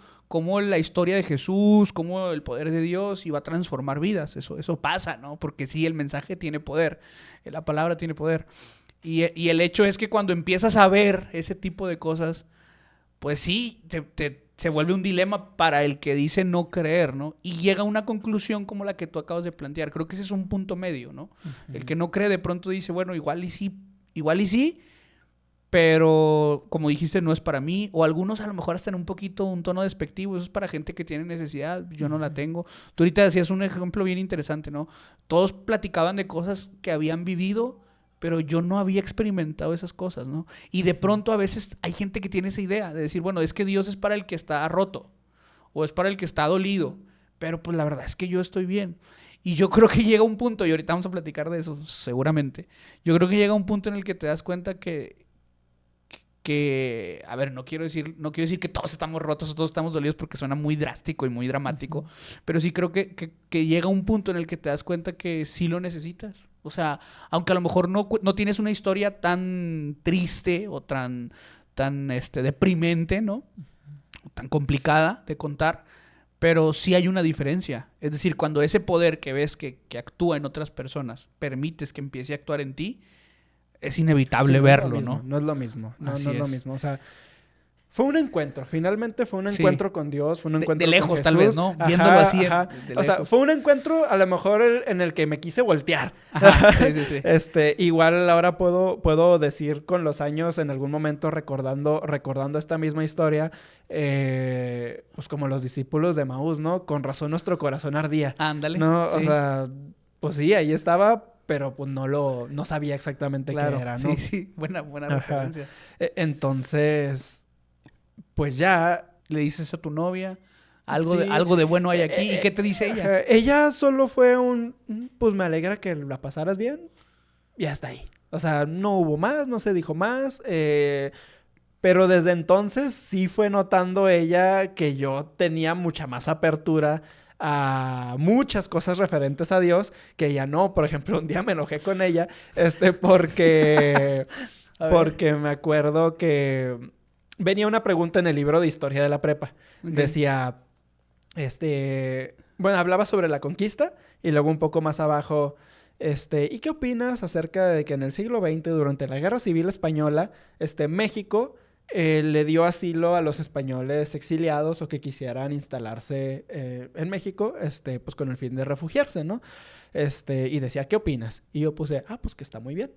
la historia de Jesús, cómo el poder de Dios iba a transformar vidas. Eso pasa, ¿no? Porque sí, el mensaje tiene poder, la palabra tiene poder. Y el hecho es que cuando empiezas a ver ese tipo de cosas, pues sí, se vuelve un dilema para el que dice no creer, ¿no? Y llega a una conclusión como la que tú acabas de plantear. Creo que ese es un punto medio, ¿no? Uh-huh. El que no cree de pronto dice, bueno, igual y sí, pero como dijiste, no es para mí. O algunos a lo mejor hasta en un tono despectivo. Eso es para gente que tiene necesidad. Yo no la tengo. Tú ahorita decías un ejemplo bien interesante, ¿no? Todos platicaban de cosas que habían vivido, pero yo no había experimentado esas cosas, ¿no? Y de pronto a veces hay gente que tiene esa idea de decir, bueno, es que Dios es para el que está roto o es para el que está dolido, pero pues la verdad es que yo estoy bien. Y yo creo que llega un punto, y ahorita vamos a platicar de eso seguramente, yo creo que llega un punto en el que te das cuenta que a ver, no quiero decir que todos estamos rotos o todos estamos dolidos porque suena muy drástico y muy dramático, pero sí creo que llega un punto en el que te das cuenta que sí lo necesitas. O sea, aunque a lo mejor no tienes una historia tan triste o tan deprimente, ¿no? O tan complicada de contar, pero sí hay una diferencia. Es decir, cuando ese poder que ves que actúa en otras personas, permites que empiece a actuar en ti, es inevitable verlo, ¿no? No es lo mismo. No es lo mismo. O sea, fue un encuentro. Finalmente fue un encuentro con Dios. Fue un encuentro de lejos, con Jesús. tal vez, ¿no? Viéndolo así. Ajá. O sea, fue un encuentro a lo mejor en el que me quise voltear. Ajá. Sí. Igual ahora puedo decir con los años, en algún momento recordando esta misma historia, pues como los discípulos de Emaús, ¿no? Con razón nuestro corazón ardía. Ándale. ¿No? Sí. O sea, pues sí, ahí estaba, pero pues no sabía exactamente qué era, ¿no? Sí. Buena referencia. Entonces, pues ya... Le dices eso a tu novia, algo de bueno hay aquí. ¿Y qué te dice ella? Ella solo fue pues me alegra que la pasaras bien. Y hasta ahí. O sea, no hubo más, no se dijo más. Pero desde entonces sí fue notando ella que yo tenía mucha más apertura a muchas cosas referentes a Dios que ella no. Por ejemplo, un día me enojé con ella, porque me acuerdo que venía una pregunta en el libro de historia de la prepa. Okay. Decía, bueno, hablaba sobre la conquista y luego un poco más abajo, ¿y qué opinas acerca de que en el siglo XX, durante la Guerra Civil Española, México le dio asilo a los españoles exiliados o que quisieran instalarse en México, pues con el fin de refugiarse, ¿no? Y decía, ¿qué opinas? Y yo puse, pues que está muy bien.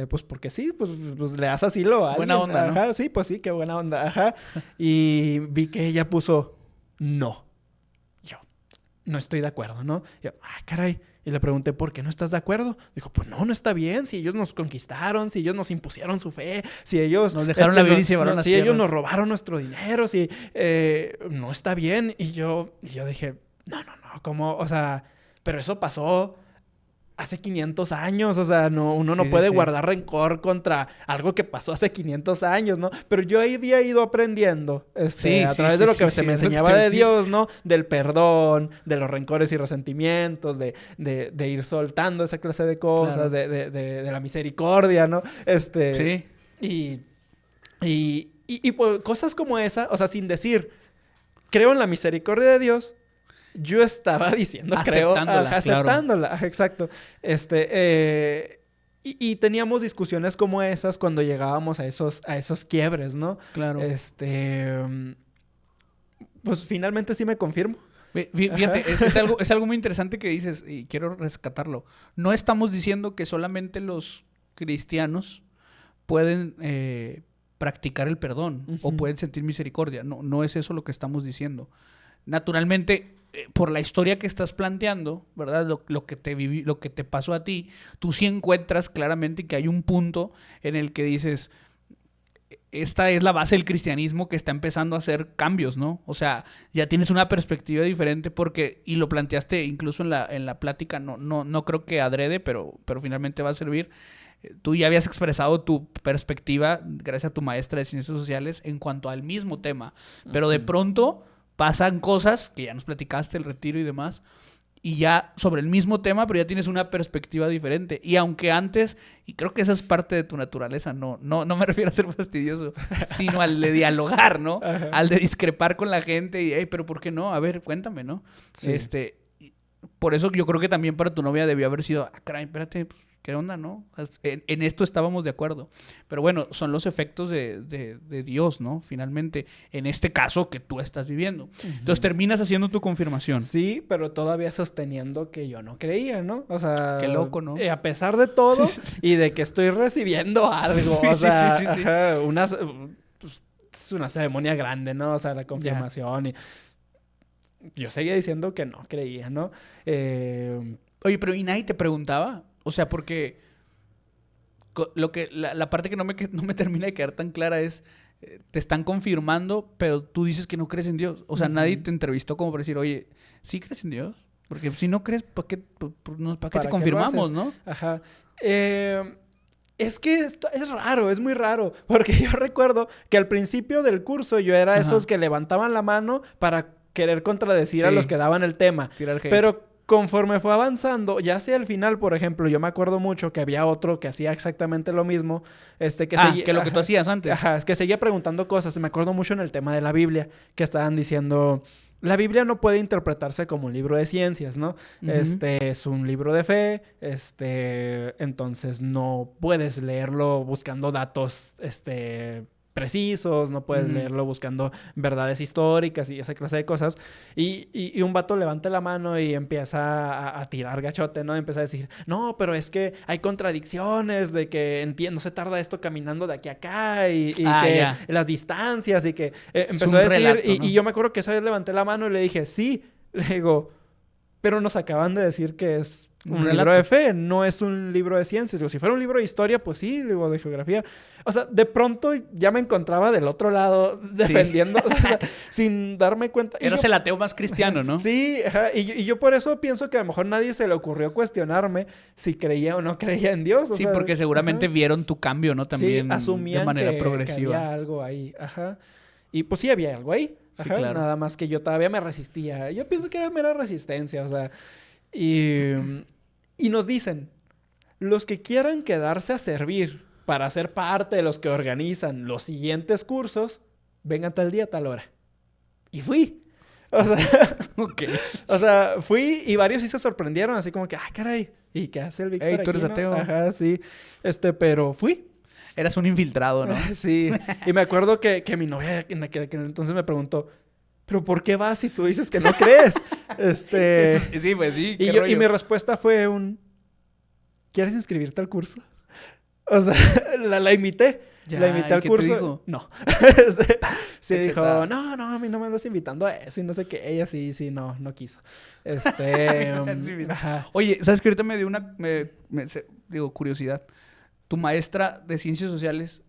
Pues porque sí, pues le das asilo a alguien. Buena onda, ¿no? Ajá, sí, pues sí, qué buena onda, ajá. Y vi que ella puso, no. Yo, no estoy de acuerdo, ¿no? Yo, caray. Y le pregunté, ¿por qué no estás de acuerdo? Dijo, pues no está bien. Si ellos nos conquistaron, si ellos nos impusieron su fe, si ellos... Nos dejaron la vida y se llevaron las si tierras. ellos nos robaron nuestro dinero, si... no está bien. Y yo dije, no, ¿cómo? O sea, pero eso pasó hace 500 años. O sea, uno no puede guardar rencor contra algo que pasó hace 500 años, ¿no? Pero yo había ido aprendiendo a través de lo que se me enseñaba de Dios, ¿no? Del perdón, de los rencores y resentimientos, de ir soltando esa clase de cosas, claro. de la misericordia, ¿no? Sí. Y pues, cosas como esa, o sea, sin decir, creo en la misericordia de Dios, yo estaba diciendo, aceptándola, claro. Exacto. Y teníamos discusiones como esas cuando llegábamos a esos quiebres, ¿no? Claro. Pues finalmente sí me confirmo. Fíjate, es algo muy interesante que dices y quiero rescatarlo. No estamos diciendo que solamente los cristianos pueden practicar el perdón o pueden sentir misericordia. No es eso lo que estamos diciendo. Naturalmente, por la historia que estás planteando, ¿verdad? Lo que te pasó a ti, tú sí encuentras claramente que hay un punto en el que dices, esta es la base del cristianismo que está empezando a hacer cambios, ¿no? O sea, ya tienes una perspectiva diferente y lo planteaste incluso en la plática, no creo que adrede, pero finalmente va a servir. Tú ya habías expresado tu perspectiva gracias a tu maestra de Ciencias Sociales en cuanto al mismo tema, pero de pronto pasan cosas que ya nos platicaste, el retiro y demás, y ya sobre el mismo tema, pero ya tienes una perspectiva diferente. Y aunque antes, y creo que esa es parte de tu naturaleza, no me refiero a ser fastidioso, sino al de dialogar, ¿no? Ajá. Al de discrepar con la gente y, pero ¿por qué no? A ver, cuéntame, ¿no? Sí. Por eso yo creo que también para tu novia debió haber sido, caray, espérate, ¿qué onda, no? En esto estábamos de acuerdo. Pero bueno, son los efectos de Dios, ¿no? Finalmente, en este caso que tú estás viviendo. Entonces terminas haciendo tu confirmación. Sí, pero todavía sosteniendo que yo no creía, ¿no? O sea... Qué loco, ¿no? A pesar de todo y de que estoy recibiendo algo. Sí, o sea, sí. Ajá, pues, es una ceremonia grande, ¿no? O sea, la confirmación y... Yo seguía diciendo que no creía, ¿no? Oye, pero ¿y nadie te preguntaba? O sea, porque la parte que no me termina de quedar tan clara es, te están confirmando, pero tú dices que no crees en Dios. O sea, nadie te entrevistó como para decir, oye, ¿sí crees en Dios? Porque si no crees, ¿para qué te confirmamos, no? Ajá. Es que esto es raro, es muy raro. Porque yo recuerdo que al principio del curso yo era esos que levantaban la mano para querer contradecir a los que daban el tema. Pero conforme fue avanzando, ya hacia el final, por ejemplo, yo me acuerdo mucho que había otro que hacía exactamente lo mismo. Que lo que tú hacías antes. Ajá, es que seguía preguntando cosas. Me acuerdo mucho en el tema de la Biblia, que estaban diciendo... La Biblia no puede interpretarse como un libro de ciencias, ¿no? Es un libro de fe, entonces no puedes leerlo buscando datos, precisos, no puedes leerlo buscando verdades históricas y esa clase de cosas. Y un vato levanta la mano y empieza a tirar gachote, ¿no? Empieza a decir, no, pero es que hay contradicciones de que no se tarda esto caminando de aquí a acá y que las distancias y que empezó a decir... Relato, ¿no? Y yo me acuerdo que esa vez levanté la mano y le dije, sí. Le digo, pero nos acaban de decir que es un relato. libro de fe, no es un libro de ciencias. Digo, si fuera un libro de historia, pues sí, digo, de geografía. O sea, de pronto ya me encontraba del otro lado defendiendo, o sea, sin darme cuenta. Eras el ateo más cristiano, ¿no? Sí, ajá, y yo por eso pienso que a lo mejor nadie se le ocurrió cuestionarme si creía o no creía en Dios. O Sí, sea, porque seguramente ajá. vieron tu cambio, ¿no? También Sí, asumían de manera que progresiva. había algo ahí, ajá. Y pues sí había algo ahí, Sí, ajá. claro. Nada más que yo todavía me resistía. Yo pienso que era mera resistencia, o sea. Y nos dicen, los que quieran quedarse a servir para ser parte de los que organizan los siguientes cursos, vengan tal día, tal hora. Y fui. O sea, Ok. o sea, fui y varios sí se sorprendieron, así como que, ah, caray, ¿y qué hace el Víctor Ey, tú eres aquí, no? ateo. Ajá, sí. Pero fui. Eras un infiltrado, ¿no? Sí. Y me acuerdo que mi novia que entonces me preguntó, ¿pero por qué vas si tú dices que no crees? Sí, pues sí. Y, qué y rollo. mi respuesta fue ¿quieres inscribirte al curso? O sea, la imité. Ya, La invité ¿y al qué te curso. dijo? No. Sí, dijo, Cachetada. no, a mí no me andas invitando a eso y no sé qué. Ella sí, no quiso. Sí, mira. Ajá. Oye, ¿sabes que ahorita me dio digo, curiosidad? Tu maestra de ciencias sociales,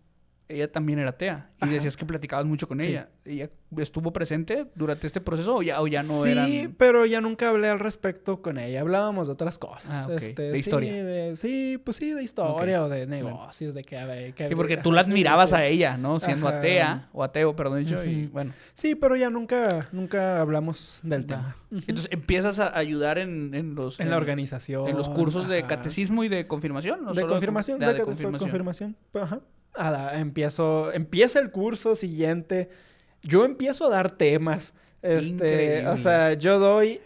ella también era atea. Y Ajá. decías que platicabas mucho con Sí. ella. ¿Ella estuvo presente durante este proceso o ya no Sí, eran...? pero ya nunca hablé al respecto con ella. Hablábamos de otras cosas. Ah, ok. ¿De sí, historia? Sí, pues sí, de historia o de negocios, de que Sí, porque tú ajá, la sí, admirabas sí. a ella, ¿no? Siendo Ajá. atea, o ateo, perdón dicho, y Ujú. bueno. Sí, pero ya nunca hablamos del Va. tema. Ujú. Entonces, ¿empiezas a ayudar en En la organización. en los cursos de ajá. catecismo y de confirmación? ¿No De solo confirmación, de de confirmación. confirmación. Ajá. Empieza el curso siguiente. Yo empiezo a dar temas. Increíble. O sea, yo doy.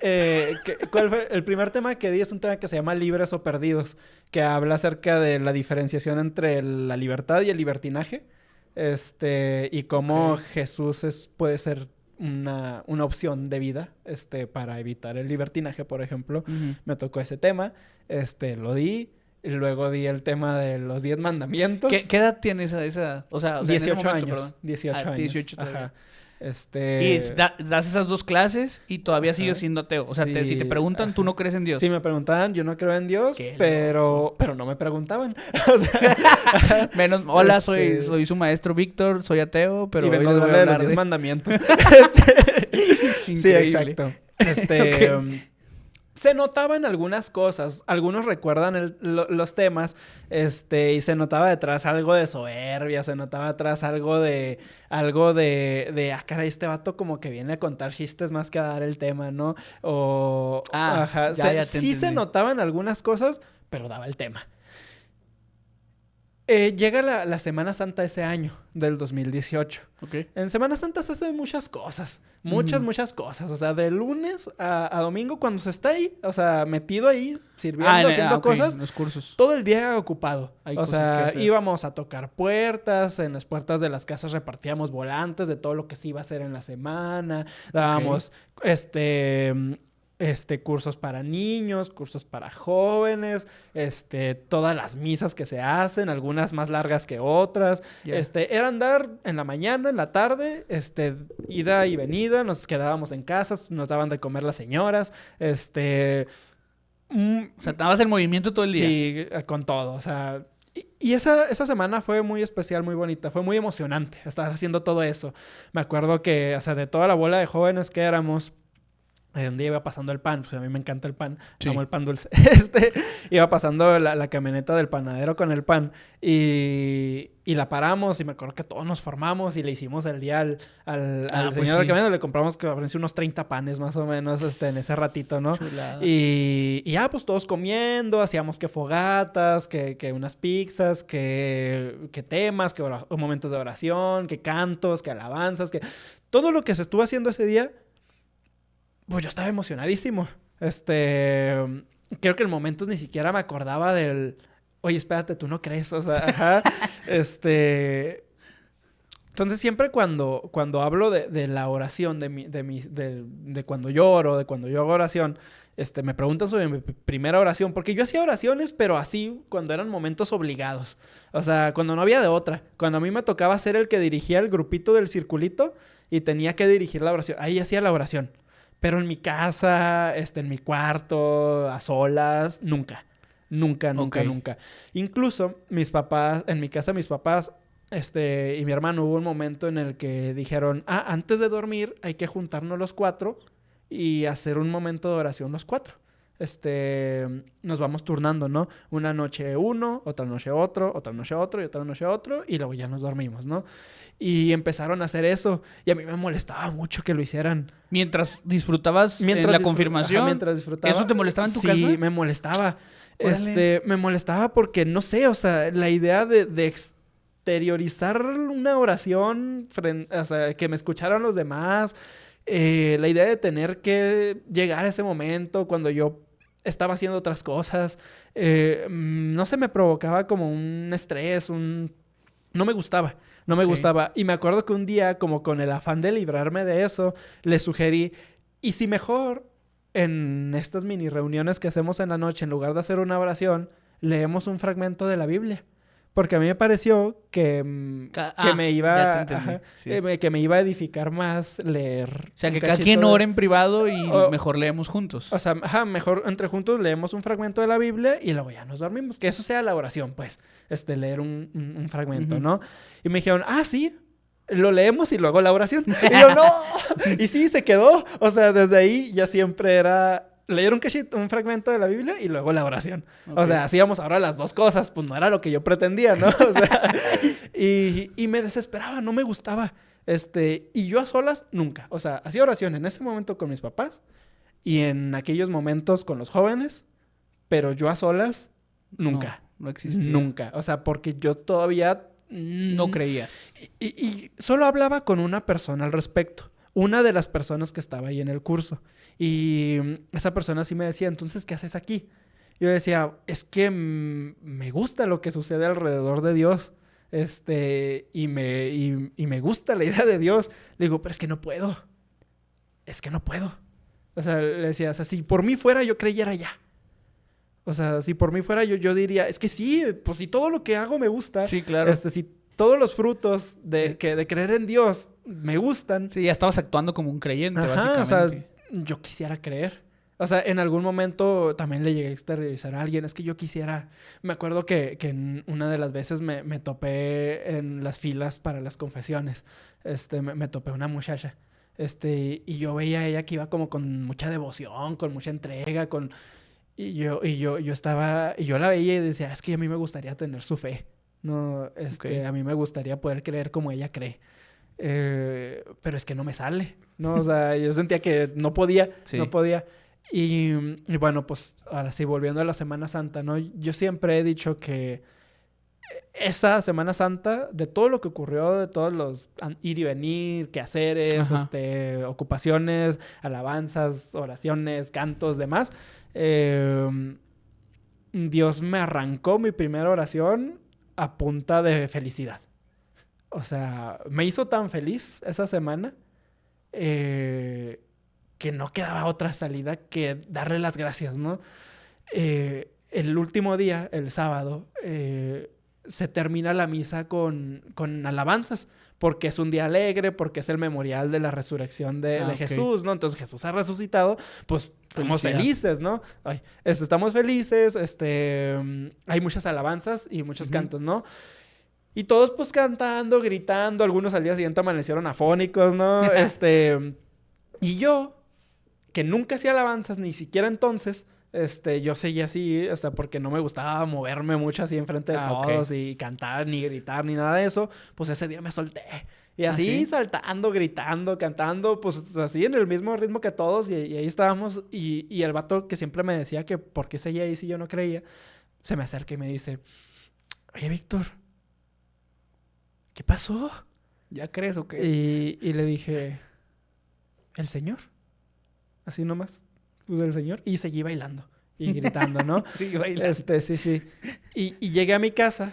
¿Cuál fue? El primer tema que di es un tema que se llama Libres o Perdidos, que habla acerca de la diferenciación entre la libertad y el libertinaje. Y cómo Ok. Jesús puede ser una opción de vida, para evitar el libertinaje, por ejemplo. Ujú. Me tocó ese tema, lo di. Y luego di el tema de los 10 mandamientos. ¿Qué edad tienes a esa edad? O sea, en ese 18 momento, años. perdón. 18 Ah, años. 18 todavía. Ajá. Y das esas dos clases y todavía Ajá. sigues siendo ateo. O sea, Sí, si te preguntan, tú ajá. no crees en Dios. Sí, me preguntaban, yo no creo en Dios, Qué pero no me preguntaban. O sea, Menos, hola, Este- soy su maestro Víctor, soy ateo, pero y hoy vengo a les voy a hablarle de los hablar 10 de... mandamientos. Sí, Increíble. exacto. Ok. Se notaban algunas cosas. Algunos recuerdan los temas. Y se notaba detrás algo de soberbia. Se notaba atrás algo de... Ah, caray, este vato como que viene a contar chistes más que a dar el tema, ¿no? Ajá. Ya te Sí se entendí. notaban algunas cosas, pero daba el tema. Llega la Semana Santa ese año, del 2018. Ok. En Semana Santa se hacen muchas cosas. Muchas cosas. O sea, de lunes a domingo, cuando se está ahí, o sea, metido ahí, sirviendo, haciendo ok, cosas, en los cursos. todo el día ocupado. Hay O cosas que sea, hacer. íbamos a tocar puertas, en las puertas de las casas repartíamos volantes de todo lo que se iba a hacer en la semana. Dábamos, cursos para niños, cursos para jóvenes, todas las misas que se hacen, algunas más largas que otras. Ya. Era andar en la mañana, en la tarde, ida y venida, nos quedábamos en casas, nos daban de comer las señoras, O sea, estabas en movimiento todo el día. sí, con todo, o sea... Y esa semana fue muy especial, muy bonita, fue muy emocionante estar haciendo todo eso. Me acuerdo que, o sea, de toda la bola de jóvenes que éramos... Un día iba pasando el pan, pues a mí me encanta el pan, Sí. amo el pan dulce. Iba pasando la camioneta del panadero con el pan y la paramos y me acuerdo que todos nos formamos y le hicimos el día al pues señor del sí. camioneta, le compramos que unos 30 panes más o menos en ese ratito, ¿no? Chulada. Y ya pues todos comiendo, hacíamos que fogatas, que unas pizzas, que temas, momentos de oración, que cantos, que alabanzas, que todo lo que se estuvo haciendo ese día. Pues yo estaba emocionadísimo. Creo que en momentos ni siquiera me acordaba del... Oye, espérate, tú no crees. O sea, ajá. Entonces siempre cuando hablo de la oración, de cuando lloro, de cuando yo hago oración, me preguntan sobre mi primera oración. Porque yo hacía oraciones, pero así cuando eran momentos obligados. O sea, cuando no había de otra. Cuando a mí me tocaba ser el que dirigía el grupito del circulito y tenía que dirigir la oración. Ahí hacía la oración. Pero en mi casa, en mi cuarto, a solas, nunca. Nunca, nunca, nunca. Incluso mis papás, en mi casa mis papás, y mi hermano, hubo un momento en el que dijeron, antes de dormir hay que juntarnos los 4 y hacer un momento de oración los 4. Nos vamos turnando, ¿no? Una noche uno, otra noche otro, otra noche otro y otra noche otro, y luego ya nos dormimos, ¿no? Y empezaron a hacer eso, y a mí me molestaba mucho que lo hicieran. Mientras disfrutabas en la confirmación. Mientras disfrutaba. ¿Eso te molestaba en tu casa? Sí, me molestaba. Órale. Me molestaba porque, no sé, o sea, la idea de exteriorizar una oración, o sea, que me escucharan los demás, la idea de tener que llegar a ese momento cuando yo estaba haciendo otras cosas, no sé, me provocaba como un estrés, no me gustaba. No me gustaba. Y me acuerdo que un día, como con el afán de librarme de eso, le sugerí, ¿y si mejor en estas mini reuniones que hacemos en la noche, en lugar de hacer una oración, leemos un fragmento de la Biblia? Porque a mí me pareció que me iba que me iba a edificar más leer. O sea, que cada quien ore en privado y mejor leemos juntos. O sea, mejor entre juntos leemos un fragmento de la Biblia y luego ya nos dormimos. Que eso sea la oración, pues. Leer un fragmento, ¿no? Y me dijeron, sí, lo leemos y luego la oración. Y yo, ¡no! Y sí, se quedó. O sea, desde ahí ya siempre era leer un fragmento de la Biblia y luego la oración. O sea, hacíamos ahora las dos cosas. Pues no era lo que yo pretendía, ¿no? O sea, y me desesperaba, no me gustaba. Y yo a solas, nunca. O sea, hacía oración en ese momento con mis papás y en aquellos momentos con los jóvenes, pero yo a solas, nunca. No existía. Nunca. O sea, porque yo todavía no creía. Y solo hablaba con una persona al respecto. Una de las personas que estaba ahí en el curso. Y esa persona sí me decía, entonces, ¿qué haces aquí? Yo decía, es que me gusta lo que sucede alrededor de Dios. Y me gusta la idea de Dios. Le digo, pero es que no puedo. Es que no puedo. O sea, le decía, o sea, si por mí fuera, yo creyera ya. O sea, si por mí fuera, yo diría, es que sí, pues si todo lo que hago me gusta. Sí, claro. Si todos los frutos de creer en Dios me gustan. Sí, ya estabas actuando como un creyente, básicamente. O sea, yo quisiera creer. O sea, en algún momento también le llegué a exteriorizar a alguien. Es que yo quisiera... Me acuerdo que en una de las veces me topé en las filas para las confesiones. Me topé una muchacha. Y yo veía a ella que iba como con mucha devoción, con mucha entrega, Y yo estaba... Y yo la veía y decía, es que a mí me gustaría tener su fe. No, a mí me gustaría poder creer como ella cree. Pero es que no me sale, ¿no? O sea, yo sentía que no podía, no podía. Y bueno, pues ahora sí, volviendo a la Semana Santa, ¿no? Yo siempre he dicho que esa Semana Santa, de todo lo que ocurrió, de todos los ir y venir, quehaceres, ocupaciones, alabanzas, oraciones, cantos, demás, Dios me arrancó mi primera oración a punta de felicidad. O sea, me hizo tan feliz esa semana que no quedaba otra salida que darle las gracias, ¿no? El último día, el sábado, se termina la misa con alabanzas, porque es un día alegre, porque es el memorial de la resurrección de Jesús, ¿no? Entonces Jesús ha resucitado, pues estamos felices, ¿no? Estamos felices, hay muchas alabanzas y muchos cantos, ¿no? Y todos pues cantando, gritando, algunos al día siguiente amanecieron afónicos, ¿no? Y yo, que nunca hacía alabanzas, ni siquiera entonces, yo seguía así, porque no me gustaba moverme mucho así enfrente de todos y cantar, ni gritar, ni nada de eso, pues ese día me solté. Y así saltando, gritando, cantando, pues así en el mismo ritmo que todos y ahí estábamos. Y el vato que siempre me decía que por qué seguía ahí si yo no creía, se me acerca y me dice, oye, Víctor, ¿qué pasó? ¿Ya crees o qué? Y le dije, ¿el Señor? Así nomás, pues el Señor. Y seguí bailando y gritando, ¿no? Sí, bailando. Sí. Y llegué a mi casa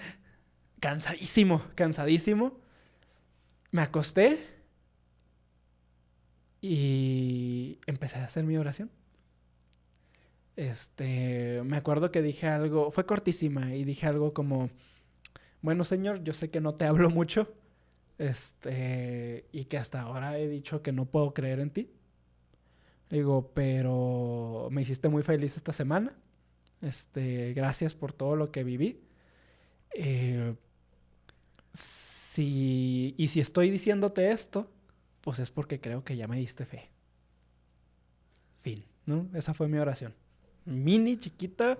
cansadísimo. Me acosté y empecé a hacer mi oración. Me acuerdo que dije algo, fue cortísima, y dije algo como, bueno, Señor, yo sé que no te hablo mucho, y que hasta ahora he dicho que no puedo creer en ti, Le digo, pero me hiciste muy feliz esta semana. Gracias por todo lo que viví. Si estoy diciéndote esto, pues es porque creo que ya me diste fe. Fin, ¿no? Esa fue mi oración. Mini, chiquita,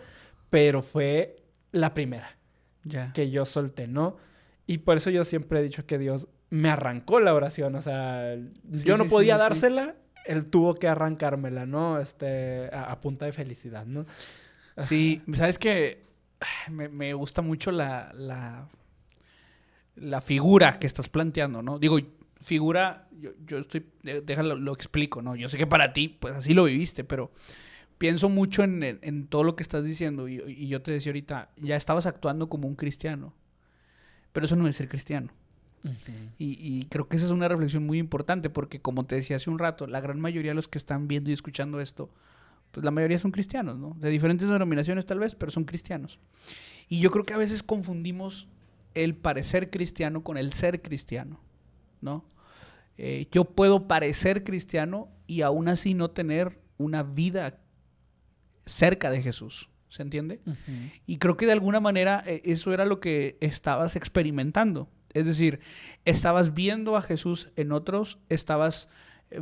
pero fue la primera que yo solté, ¿no? Y por eso yo siempre he dicho que Dios me arrancó la oración. O sea, yo no podía dársela, Él tuvo que arrancármela, ¿no? A punta de felicidad, ¿no? Sí, ¿sabes qué? Me gusta mucho la figura que estás planteando, ¿no? Digo, figura, yo estoy, déjalo, lo explico, ¿no? Yo sé que para ti, pues así lo viviste, pero pienso mucho en todo lo que estás diciendo y yo te decía ahorita, ya estabas actuando como un cristiano, pero eso no es ser cristiano. Uh-huh. Y creo que esa es una reflexión muy importante porque, como te decía hace un rato, la gran mayoría de los que están viendo y escuchando esto, pues la mayoría son cristianos, ¿no? De diferentes denominaciones tal vez, pero son cristianos. Y yo creo que a veces confundimos el parecer cristiano con el ser cristiano, ¿no? Yo puedo parecer cristiano y aún así no tener una vida cerca de Jesús, ¿se entiende? Uh-huh. Y creo que de alguna manera eso era lo que estabas experimentando. Es decir, estabas viendo a Jesús en otros, estabas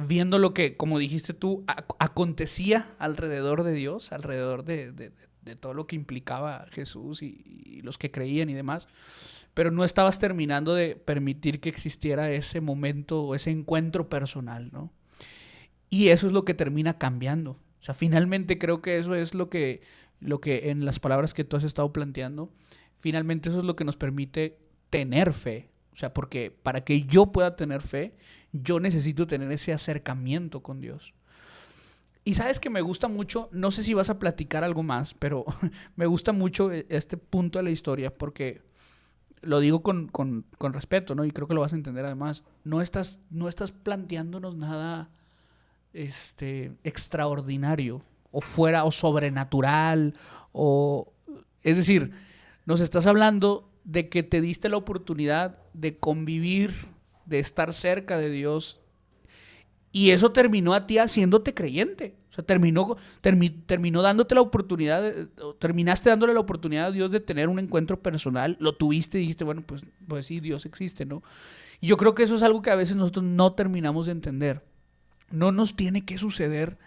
viendo lo que, como dijiste tú, acontecía alrededor de Dios, alrededor de todo lo que implicaba Jesús y los que creían y demás, pero no estabas terminando de permitir que existiera ese momento o ese encuentro personal, ¿no? Y eso es lo que termina cambiando. O sea, finalmente creo que eso es lo que en las palabras que tú has estado planteando, finalmente eso es lo que nos permite tener fe. O sea, porque para que yo pueda tener fe, yo necesito tener ese acercamiento con Dios. Y sabes que me gusta mucho, no sé si vas a platicar algo más, pero me gusta mucho este punto de la historia porque lo digo con respeto, ¿no? Y creo que lo vas a entender además. No estás planteándonos nada extraordinario o fuera o sobrenatural es decir, nos estás hablando de que te diste la oportunidad de convivir, de estar cerca de Dios y eso terminó a ti haciéndote creyente. O sea, terminó dándote la oportunidad, terminaste dándole la oportunidad a Dios de tener un encuentro personal, lo tuviste y dijiste, bueno, pues sí, Dios existe, ¿no? Y yo creo que eso es algo que a veces nosotros no terminamos de entender. No nos tiene que suceder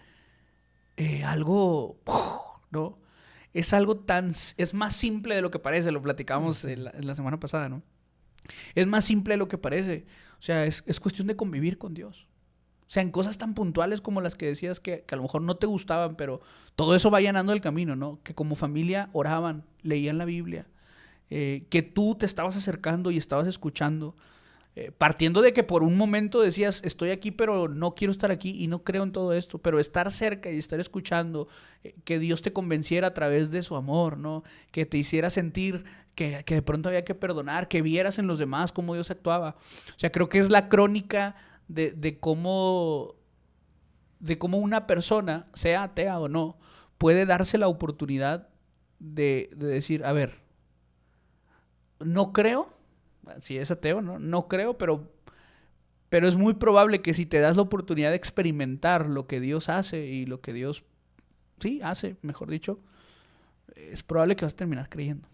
algo, ¿no? Es algo es más simple de lo que parece, lo platicamos en la semana pasada, ¿no? Es más simple de lo que parece. O sea, es cuestión de convivir con Dios. O sea, en cosas tan puntuales como las que decías que a lo mejor no te gustaban, pero todo eso va allanando el camino, ¿no? Que como familia oraban, leían la Biblia, que tú te estabas acercando y estabas escuchando, partiendo de que por un momento decías, estoy aquí, pero no quiero estar aquí y no creo en todo esto, pero estar cerca y estar escuchando, que Dios te convenciera a través de su amor, ¿no? Que te hiciera sentir que de pronto había que perdonar, que vieras en los demás cómo Dios actuaba. O sea, creo que es la crónica de cómo una persona, sea atea o no, puede darse la oportunidad de decir, a ver, no creo, si es ateo, no creo, pero es muy probable que si te das la oportunidad de experimentar lo que Dios hace y lo que Dios, sí, hace, mejor dicho, es probable que vas a terminar creyendo.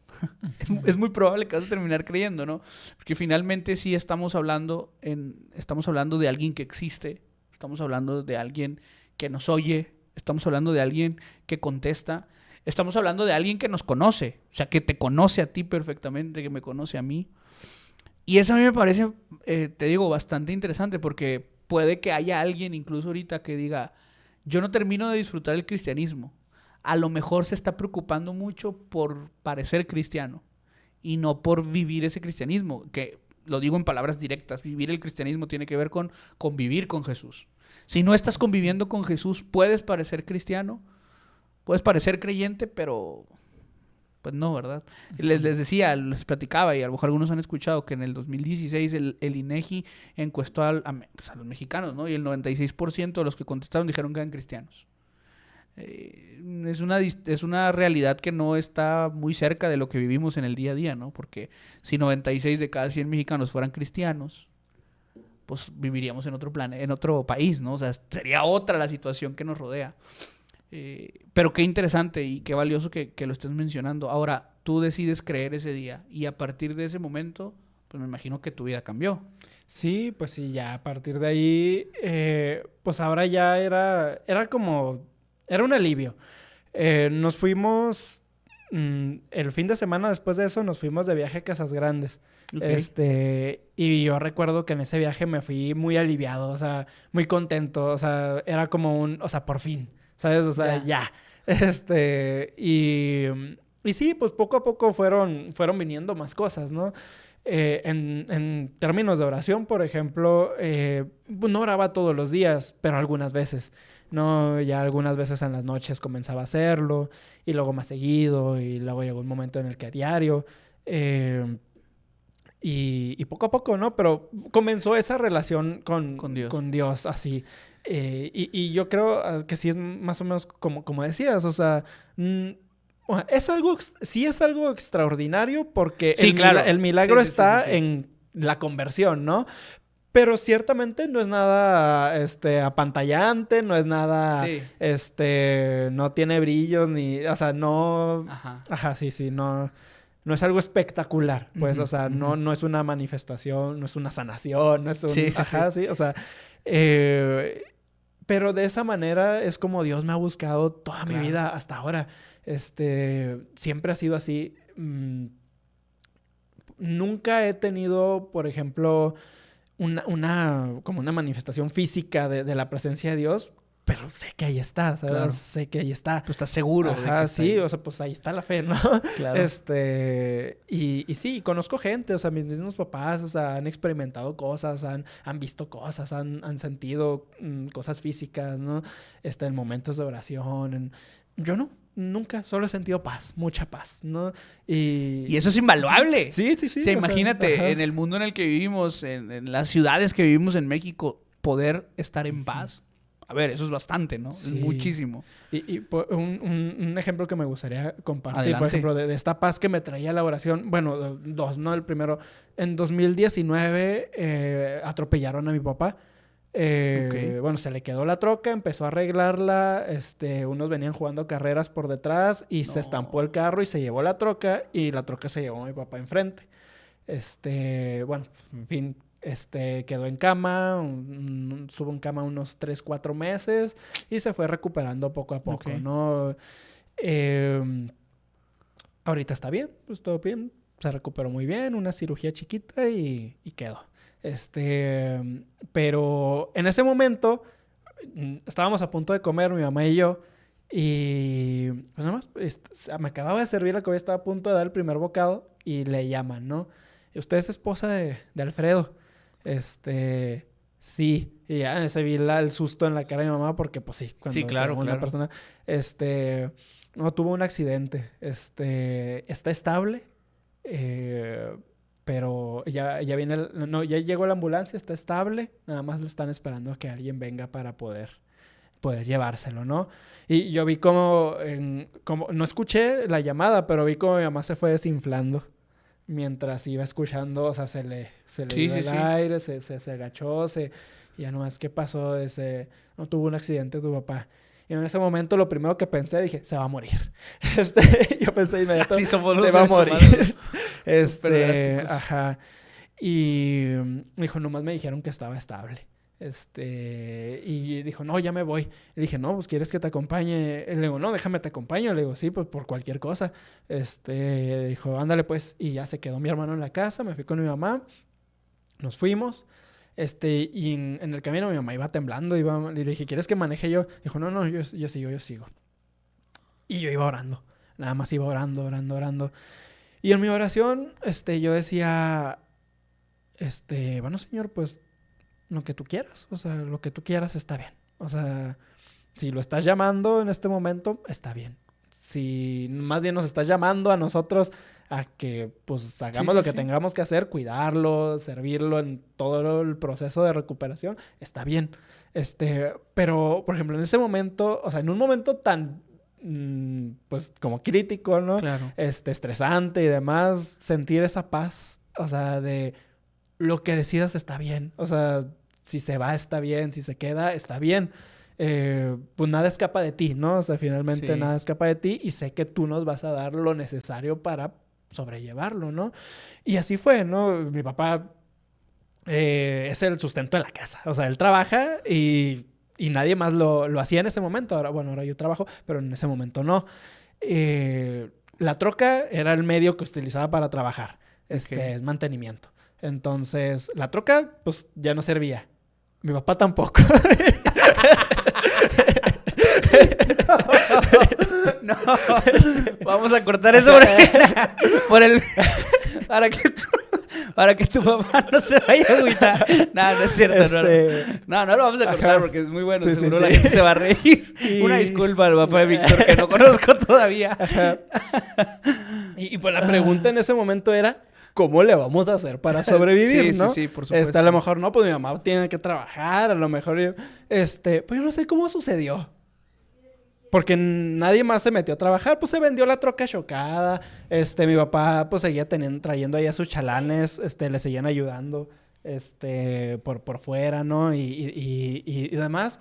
Es muy probable que vas a terminar creyendo, ¿no? Porque finalmente sí estamos hablando de alguien que existe, estamos hablando de alguien que nos oye, estamos hablando de alguien que contesta, estamos hablando de alguien que nos conoce, o sea, que te conoce a ti perfectamente, que me conoce a mí. Y eso a mí me parece, te digo, bastante interesante porque puede que haya alguien incluso ahorita que diga, yo no termino de disfrutar el cristianismo. A lo mejor se está preocupando mucho por parecer cristiano y no por vivir ese cristianismo, que lo digo en palabras directas, vivir el cristianismo tiene que ver con convivir con Jesús. Si no estás conviviendo con Jesús, puedes parecer cristiano, puedes parecer creyente, pero pues no, ¿verdad? Les decía, les platicaba y a lo mejor algunos han escuchado que en el 2016 el INEGI encuestó a los mexicanos, ¿no? Y el 96% de los que contestaron dijeron que eran cristianos. Es una realidad que no está muy cerca de lo que vivimos en el día a día, ¿no? Porque si 96 de cada 100 mexicanos fueran cristianos, pues viviríamos en en otro país, ¿no? O sea, sería otra la situación que nos rodea. Pero qué interesante y qué valioso que lo estés mencionando. Ahora, tú decides creer ese día y a partir de ese momento, pues me imagino que tu vida cambió. Sí, pues sí, ya a partir de ahí, pues ahora ya era como, era un alivio. Nos fuimos, el fin de semana después de eso, nos fuimos de viaje a Casas Grandes. Okay. Y yo recuerdo que en ese viaje me fui muy aliviado, o sea, muy contento, o sea, era como o sea, por fin, ¿sabes? O sea, ya. Y sí, pues poco a poco fueron viniendo más cosas, ¿no? En términos de oración, por ejemplo, no oraba todos los días, pero algunas veces, ¿no? Ya algunas veces en las noches comenzaba a hacerlo, y luego más seguido, y luego llegó un momento en el que a diario, y poco a poco, ¿no? Pero comenzó esa relación con Dios así. Y yo creo que sí es más o menos como decías, o sea... sí es algo extraordinario porque sí, claro. El milagro está en la conversión, ¿no? Pero ciertamente no es nada apantallante, no es nada, no tiene brillos ni, o sea, no... Ajá, sí, no es algo espectacular, pues, o sea, no es una manifestación, no es una sanación, no es un... sí, o sea, pero de esa manera es como Dios me ha buscado toda mi vida hasta ahora. Siempre ha sido así. Nunca he tenido, por ejemplo, como una manifestación física de la presencia de Dios, pero sé que ahí está, ¿sabes? Claro. Sé que ahí está. Tú estás seguro. Ajá, de que sí, o sea, pues ahí está la fe, ¿no? Claro. Y sí, conozco gente, o sea, mis mismos papás, o sea, han experimentado cosas, han visto cosas, han sentido cosas físicas, ¿no? En momentos de oración. Yo no. Nunca, solo he sentido paz, mucha paz, ¿no? Y eso es invaluable. Sí. O sea, imagínate, en el mundo en el que vivimos, en las ciudades que vivimos en México, poder estar en paz. A ver, eso es bastante, ¿no? Sí. Es muchísimo. Y un ejemplo que me gustaría compartir, Adelante. por ejemplo, de esta paz que me traía la oración. Bueno, dos, ¿no? El primero, en 2019 atropellaron a mi papá. Bueno, se le quedó la troca, empezó a arreglarla, unos venían jugando carreras por detrás y se estampó el carro y se llevó la troca y la troca se llevó a mi papá enfrente. Bueno, en fin, quedó en cama, estuvo en cama unos 3-4 meses y se fue recuperando poco a poco, ¿no? Ahorita está bien, pues todo bien, se recuperó muy bien, una cirugía chiquita y quedó. Pero en ese momento estábamos a punto de comer mi mamá y yo y pues nada más me acababa de servir la comida, estaba a punto de dar el primer bocado y le llaman, ¿no? Usted es esposa de Alfredo. Sí, y ya se vi el susto en la cara de mi mamá porque pues sí, cuando claro. una persona no tuvo un accidente, está estable. Pero ya viene ya llegó la ambulancia, está estable, nada más le están esperando a que alguien venga para poder llevárselo, ¿no? Y yo vi como no escuché la llamada, pero vi como mi mamá se fue desinflando mientras iba escuchando, o sea, se le iba el aire, se agachó, y ya nomás, ¿qué pasó? No tuvo un accidente tu papá. Y en ese momento lo primero que pensé, dije, se va a morir. Yo pensé inmediatamente, así somos se va a morir. Ajá. Y me dijo, nomás me dijeron que estaba estable. Y dijo, no, ya me voy. Y dije, no, pues, ¿quieres que te acompañe? Le digo, no, déjame te acompaño. Le digo, sí, pues, por cualquier cosa. Dijo, ándale, pues. Y ya se quedó mi hermano en la casa. Me fui con mi mamá. Nos fuimos. Y en el camino mi mamá iba temblando. Y le dije, ¿quieres que maneje yo? Dijo, no, yo sigo. Y yo iba orando. Nada más iba orando. Y en mi oración, yo decía, bueno, Señor, pues, lo que tú quieras. O sea, lo que tú quieras está bien. O sea, si lo estás llamando en este momento, está bien. Si más bien nos estás llamando a nosotros a que, pues, hagamos lo que tengamos que hacer, cuidarlo, servirlo en todo el proceso de recuperación, está bien. Pero, por ejemplo, en ese momento, o sea, en un momento tan, pues, como crítico, ¿no? Claro. Estresante y demás, sentir esa paz, o sea, de lo que decidas está bien. O sea, si se va está bien, si se queda está bien. Pues nada escapa de ti, ¿no? O sea, finalmente nada escapa de ti y sé que tú nos vas a dar lo necesario para sobrellevarlo, ¿no? Y así fue, ¿no? Mi papá es el sustento de la casa. O sea, él trabaja y nadie más lo hacía en ese momento. Ahora yo trabajo, pero en ese momento no. La troca era el medio que utilizaba para trabajar. Es mantenimiento. Entonces, la troca, pues, ya no servía. Mi papá tampoco. No, vamos a cortar eso para que tu papá no se vaya a agüitar. No es cierto. No lo vamos a cortar porque es muy bueno. Seguro la gente se va a reír. Una disculpa al papá de Víctor que no conozco todavía. Y pues la pregunta en ese momento era, ¿cómo le vamos a hacer para sobrevivir, no? Sí, por supuesto. A lo mejor no, pues mi mamá tiene que trabajar, a lo mejor pues yo no sé cómo sucedió. Porque nadie más se metió a trabajar, pues se vendió la troca chocada, mi papá pues seguía trayendo ahí a sus chalanes, le seguían ayudando, por fuera, ¿no? Y demás,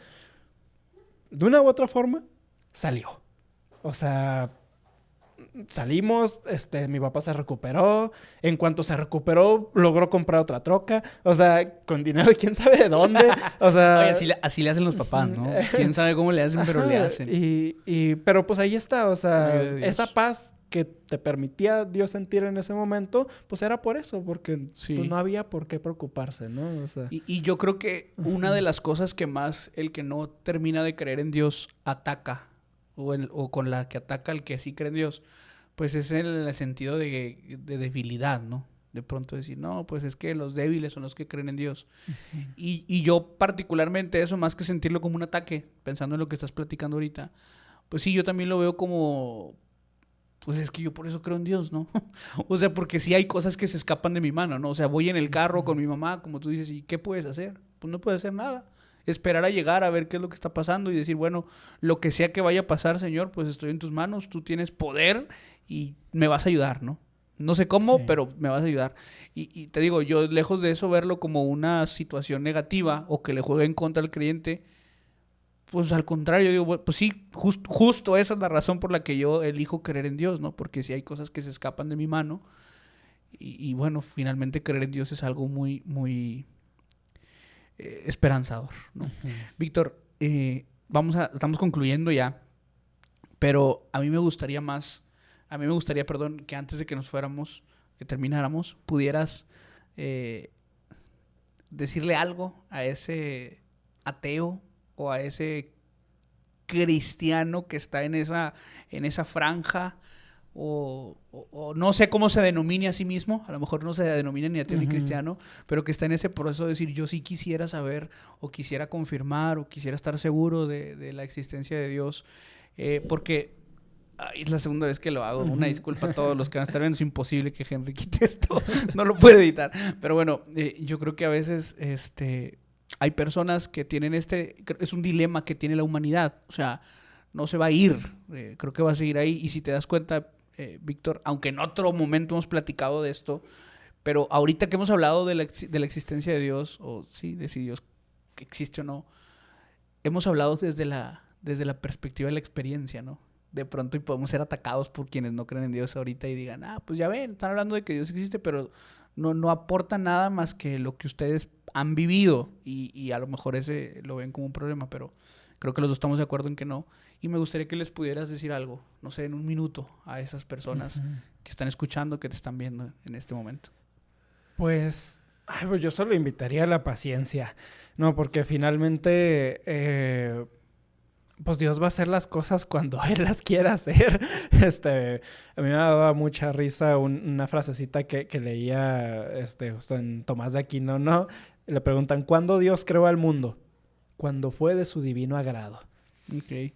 de una u otra forma, salió. O sea, salimos, mi papá se recuperó. En cuanto se recuperó, logró comprar otra troca. O sea, con dinero de quién sabe de dónde. O sea... Oye, así le hacen los papás, ¿no? Quién sabe cómo le hacen, pero le hacen. Pero pues ahí está, o sea, esa paz que te permitía Dios sentir en ese momento, pues era por eso, porque pues, no había por qué preocuparse, ¿no? O sea... y yo creo que una de las cosas que más el que no termina de creer en Dios ataca, o con la que ataca al que sí cree en Dios, pues es en el sentido de debilidad, ¿no? De pronto decir, no, pues es que los débiles son los que creen en Dios. Uh-huh. Y yo particularmente eso, más que sentirlo como un ataque, pensando en lo que estás platicando ahorita, pues sí, yo también lo veo como, pues es que yo por eso creo en Dios, ¿no? O sea, porque sí hay cosas que se escapan de mi mano, ¿no? O sea, voy en el carro con mi mamá, como tú dices, ¿y qué puedes hacer? Pues no puedes hacer nada. Esperar a llegar a ver qué es lo que está pasando y decir, bueno, lo que sea que vaya a pasar, Señor, pues estoy en tus manos, tú tienes poder y me vas a ayudar, ¿no? No sé cómo, pero me vas a ayudar. Y te digo, yo lejos de eso verlo como una situación negativa o que le juegue en contra al creyente, pues al contrario, digo, pues sí, justo esa es la razón por la que yo elijo creer en Dios, ¿no? Porque si hay cosas que se escapan de mi mano y bueno, finalmente creer en Dios es algo muy, muy... esperanzador, ¿no? Uh-huh. Víctor, estamos concluyendo ya, pero a mí me gustaría, que antes de que nos fuéramos, que termináramos, pudieras decirle algo a ese ateo o a ese cristiano que está en esa franja, o no sé cómo se denomine a sí mismo, a lo mejor no se denomina ni ateo ni cristiano, pero que está en ese proceso de decir, yo sí quisiera saber, o quisiera confirmar, o quisiera estar seguro de la existencia de Dios, porque es la segunda vez que lo hago, una disculpa a todos los que van a estar viendo, es imposible que Henry quite esto, no lo puede editar, pero bueno, yo creo que a veces hay personas que tienen es un dilema que tiene la humanidad, o sea, no se va a ir, creo que va a seguir ahí, y si te das cuenta, Víctor, aunque en otro momento hemos platicado de esto, pero ahorita que hemos hablado de la existencia de Dios, o sí, de si Dios existe o no, hemos hablado desde la perspectiva de la experiencia, ¿no? De pronto y podemos ser atacados por quienes no creen en Dios ahorita y digan, pues ya ven, están hablando de que Dios existe, pero no aporta nada más que lo que ustedes han vivido, y a lo mejor ese lo ven como un problema, pero creo que los dos estamos de acuerdo en que no. Y me gustaría que les pudieras decir algo, no sé, en un minuto, a esas personas que están escuchando, que te están viendo en este momento. Pues yo solo invitaría a la paciencia, ¿no? Porque finalmente, pues Dios va a hacer las cosas cuando Él las quiera hacer. A mí me daba mucha risa una frasecita que leía justo en Tomás de Aquino, ¿no? Le preguntan, ¿cuándo Dios creó al mundo? Cuando fue de su divino agrado. Ok.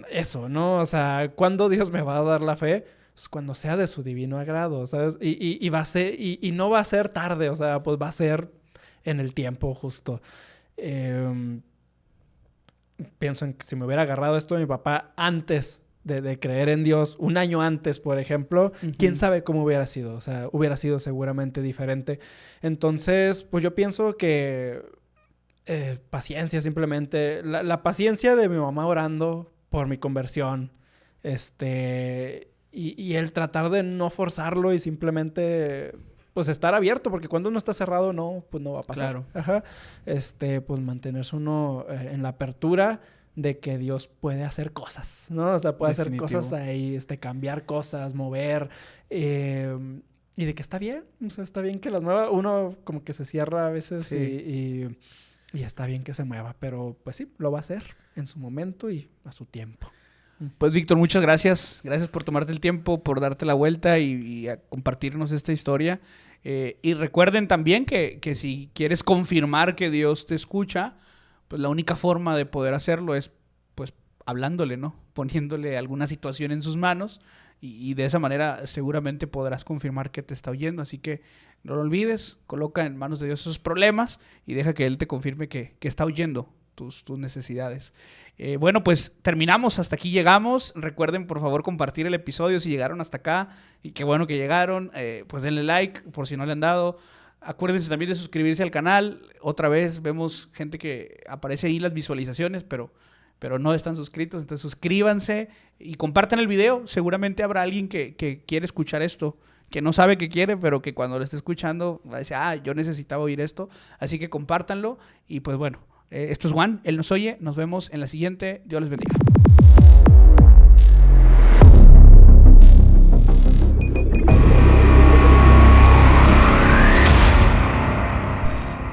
Eso, ¿no? O sea, ¿cuándo Dios me va a dar la fe? Pues cuando sea de su divino agrado, ¿sabes? Y va a ser, y no va a ser tarde, o sea, pues va a ser en el tiempo justo. Pienso en que si me hubiera agarrado esto de mi papá antes de creer en Dios un año antes, por ejemplo, quién sabe cómo hubiera sido. O sea, hubiera sido seguramente diferente. Entonces, pues yo pienso que paciencia simplemente. La paciencia de mi mamá orando por mi conversión. Y el tratar de no forzarlo y simplemente pues estar abierto, porque cuando uno está cerrado pues no va a pasar. Claro. Ajá. Pues mantenerse uno en la apertura de que Dios puede hacer cosas, ¿no? O sea, puede hacer cosas ahí, cambiar cosas, mover, y de que está bien, o sea, está bien que las mueva. Uno como que se cierra a veces y está bien que se mueva, pero pues sí, lo va a hacer en su momento y a su tiempo. Pues Víctor, muchas gracias. Gracias por tomarte el tiempo, por darte la vuelta y a compartirnos esta historia. Y recuerden también que si quieres confirmar que Dios te escucha, pues la única forma de poder hacerlo es pues hablándole, ¿no? Poniéndole alguna situación en sus manos y de esa manera seguramente podrás confirmar que te está oyendo. Así que no lo olvides, coloca en manos de Dios esos problemas y deja que Él te confirme que está oyendo tus necesidades. Bueno, pues terminamos, hasta aquí llegamos. Recuerden por favor compartir el episodio si llegaron hasta acá, y qué bueno que llegaron. Pues denle like por si no le han dado. Acuérdense también de suscribirse al canal. Otra vez vemos gente que aparece ahí las visualizaciones, pero no están suscritos. Entonces suscríbanse y compartan el video. Seguramente habrá alguien que quiere escuchar esto, que no sabe que quiere, pero que cuando lo esté escuchando va a decir, yo necesitaba oír esto. Así que compártanlo y pues bueno, esto es Juan, Él nos oye. Nos vemos en la siguiente. Dios les bendiga.